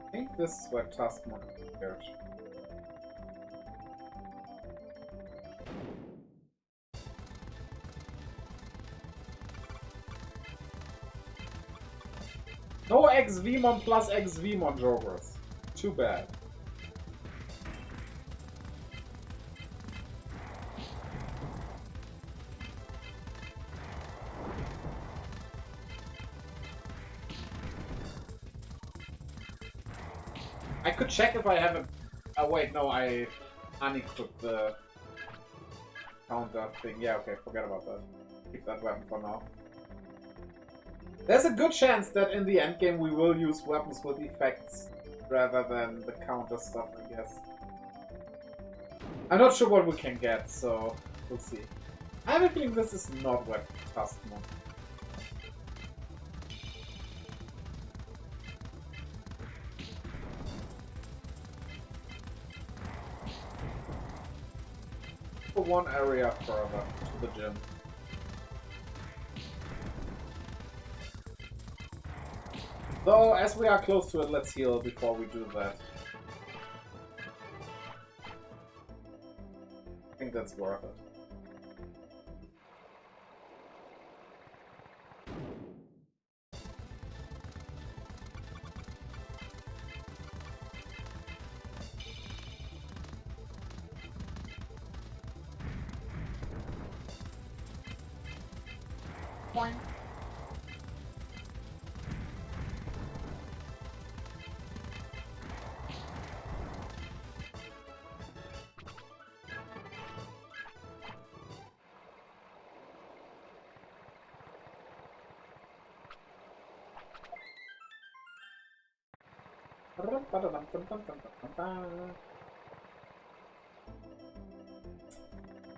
I think this is where Tuskmon appeared. No XVmon plus XVmon Jogres. Too bad. I could check if I have a... Oh wait, no, I unequipped the counter thing. Yeah, okay, forget about that. Keep that weapon for now. There's a good chance that in the endgame we will use weapons with effects rather than the counter stuff, I guess. I'm not sure what we can get, so we'll see. I have a feeling this is not what Tasmon. For one area further to the gym. Though, as we are close to it, let's heal before we do that. I think that's worth it. Boing.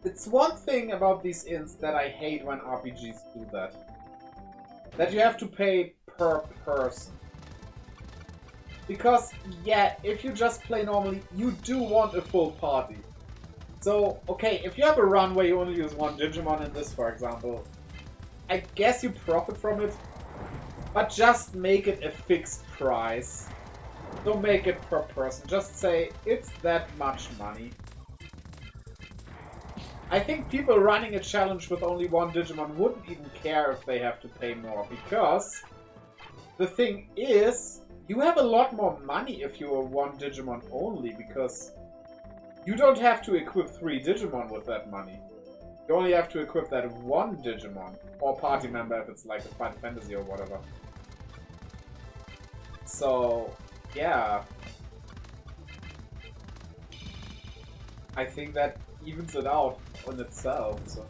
It's one thing about these inns that I hate when RPGs do that. That you have to pay per person. Because, yeah, if you just play normally, you do want a full party. So, okay, if you have a run where you only use one Digimon in this, for example, I guess you profit from it, but just make it a fixed price. Don't make it per person. Just say, it's that much money. I think people running a challenge with only one Digimon wouldn't even care if they have to pay more, because the thing is, you have a lot more money if you're one Digimon only, because you don't have to equip 3 Digimon with that money. You only have to equip that one Digimon, or party member if it's like a Final Fantasy or whatever. So, yeah. I think that evens it out on itself, so...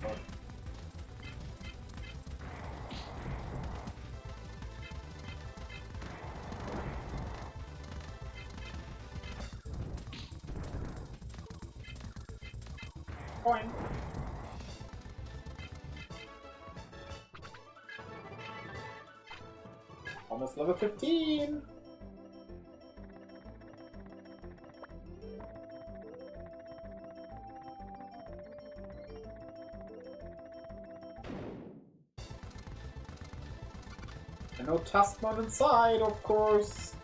Point. Almost level 15! And no Taskmon inside, of course!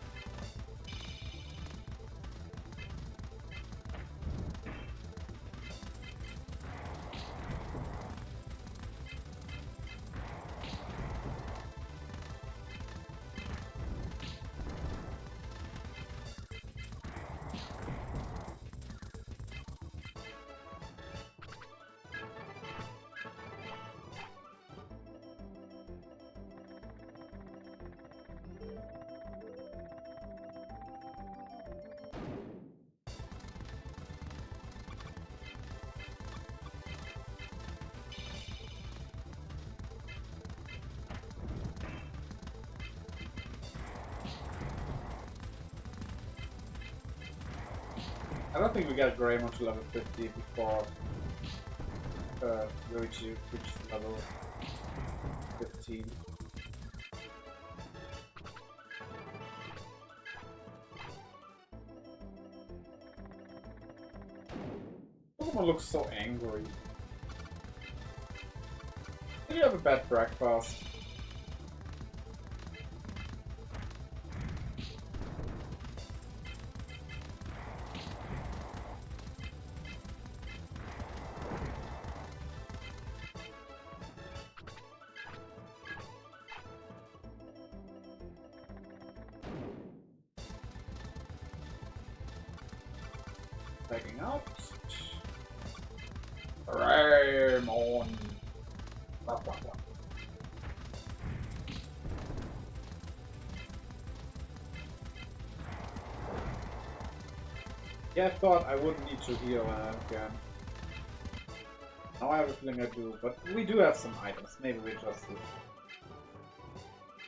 I don't think we get Greymon to level 50 before Yoichi reaches level 15. Pokemon looks so angry. Did you have a bad breakfast? Taking out. Raymond. Blah, blah, blah. Yeah, I thought I wouldn't need to heal again. Now I have a feeling I do, but we do have some items. Maybe we just do.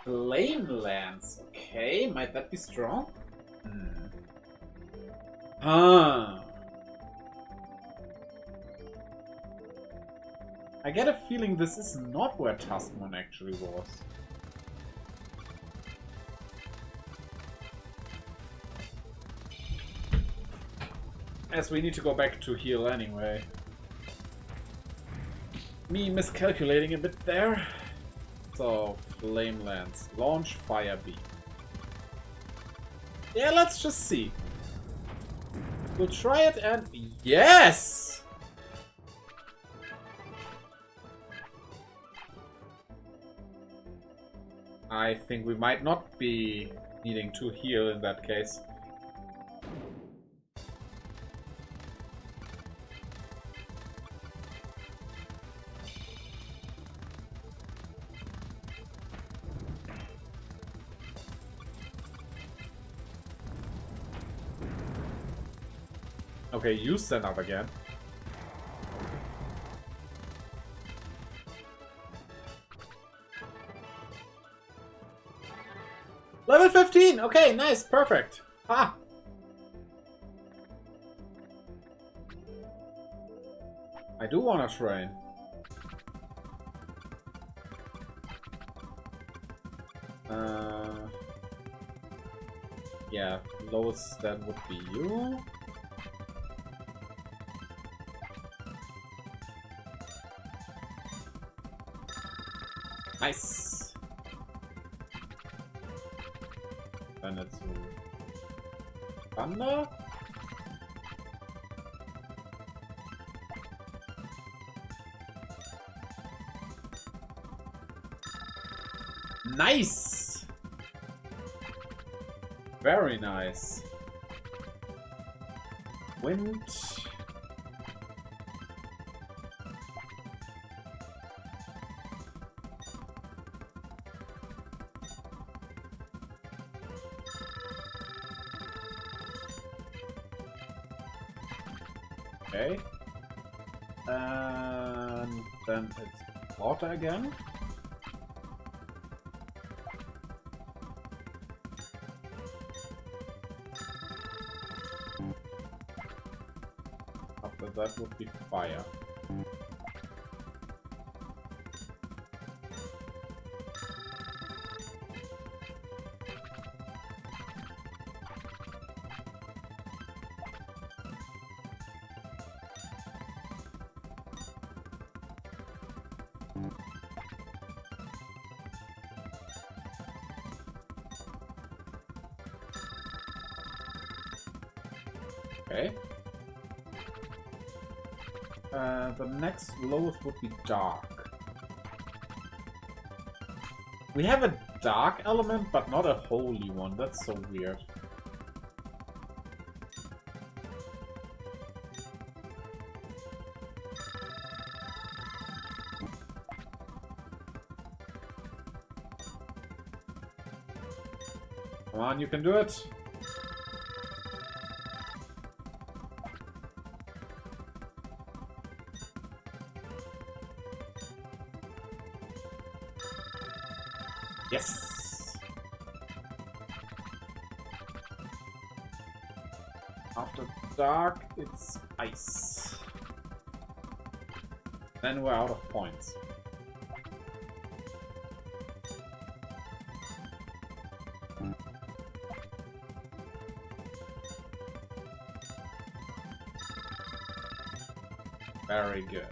Flame Lance. Okay, might that be strong? Hmm. Ah. I get a feeling this is not where Tuskmon actually was. As we need to go back to heal anyway. Me miscalculating a bit there. So, Flame Lance. Launch Fire Beam. Yeah, let's just see. We'll try it and... Yes! I think we might not be needing to heal in that case. Okay, you stand up again. Level 15! Okay, nice, perfect. Ah! I do want to train. Yeah, lowest that would be you. Nice. Then it's Thunder. Nice. Very nice. Wind. Okay. And then it's water again. After that would be fire. Okay. The next lowest would be dark. We have a dark element, but not a holy one. That's so weird. Come on, you can do it. Yes! After dark, it's ice. Then we're out of points. Very good.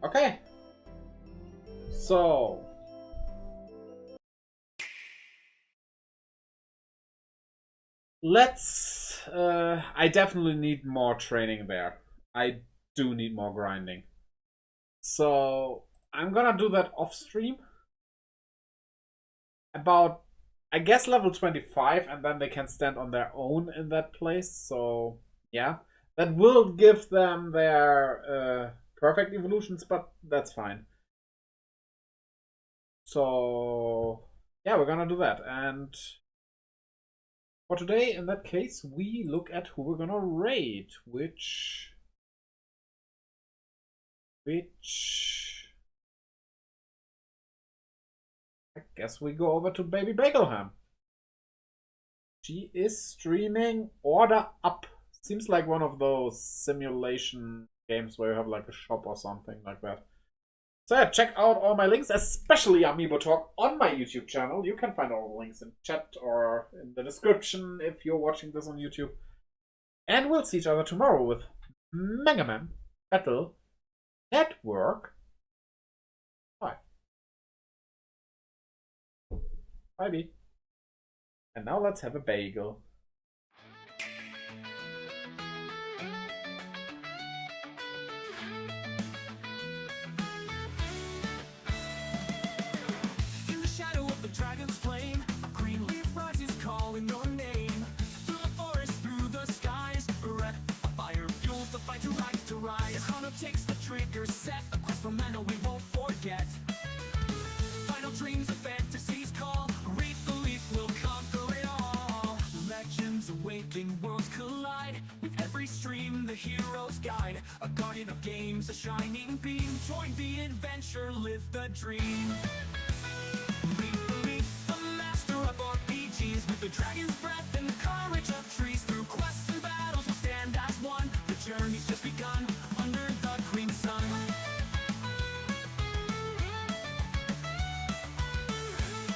Okay. So. Let's... I definitely need more training there. I do need more grinding. So, I'm gonna do that off stream. About, I guess, level 25, and then they can stand on their own in that place. So, yeah. That will give them their perfect evolutions, but that's fine. So, yeah, we're gonna do that. And for today, in that case, we look at who we're gonna raid, which I guess we go over to Baby Bagelham. She is streaming Order Up. Seems like one of those simulation games where you have like a shop or something like that. So yeah, check out all my links, especially Amiibo Talk on my YouTube channel. You can find all the links in chat or in the description if you're watching this on YouTube. And we'll see each other tomorrow with Mega Man Battle Network 5. Bye, B. And now let's have a bagel. In the shadow of the dragon's flame, a green leaf rises calling your name. Through the forest, through the skies, a red fire fuels the fight to rise. Your chrono takes the trigger, set a quest for mana we won't forget. Final dreams and fantasies call. Reef the leaf will conquer it all. Legends awakening, worlds collide. With every stream, the hero's guide. A guardian of games, a shining beam. Join the adventure, live the dream.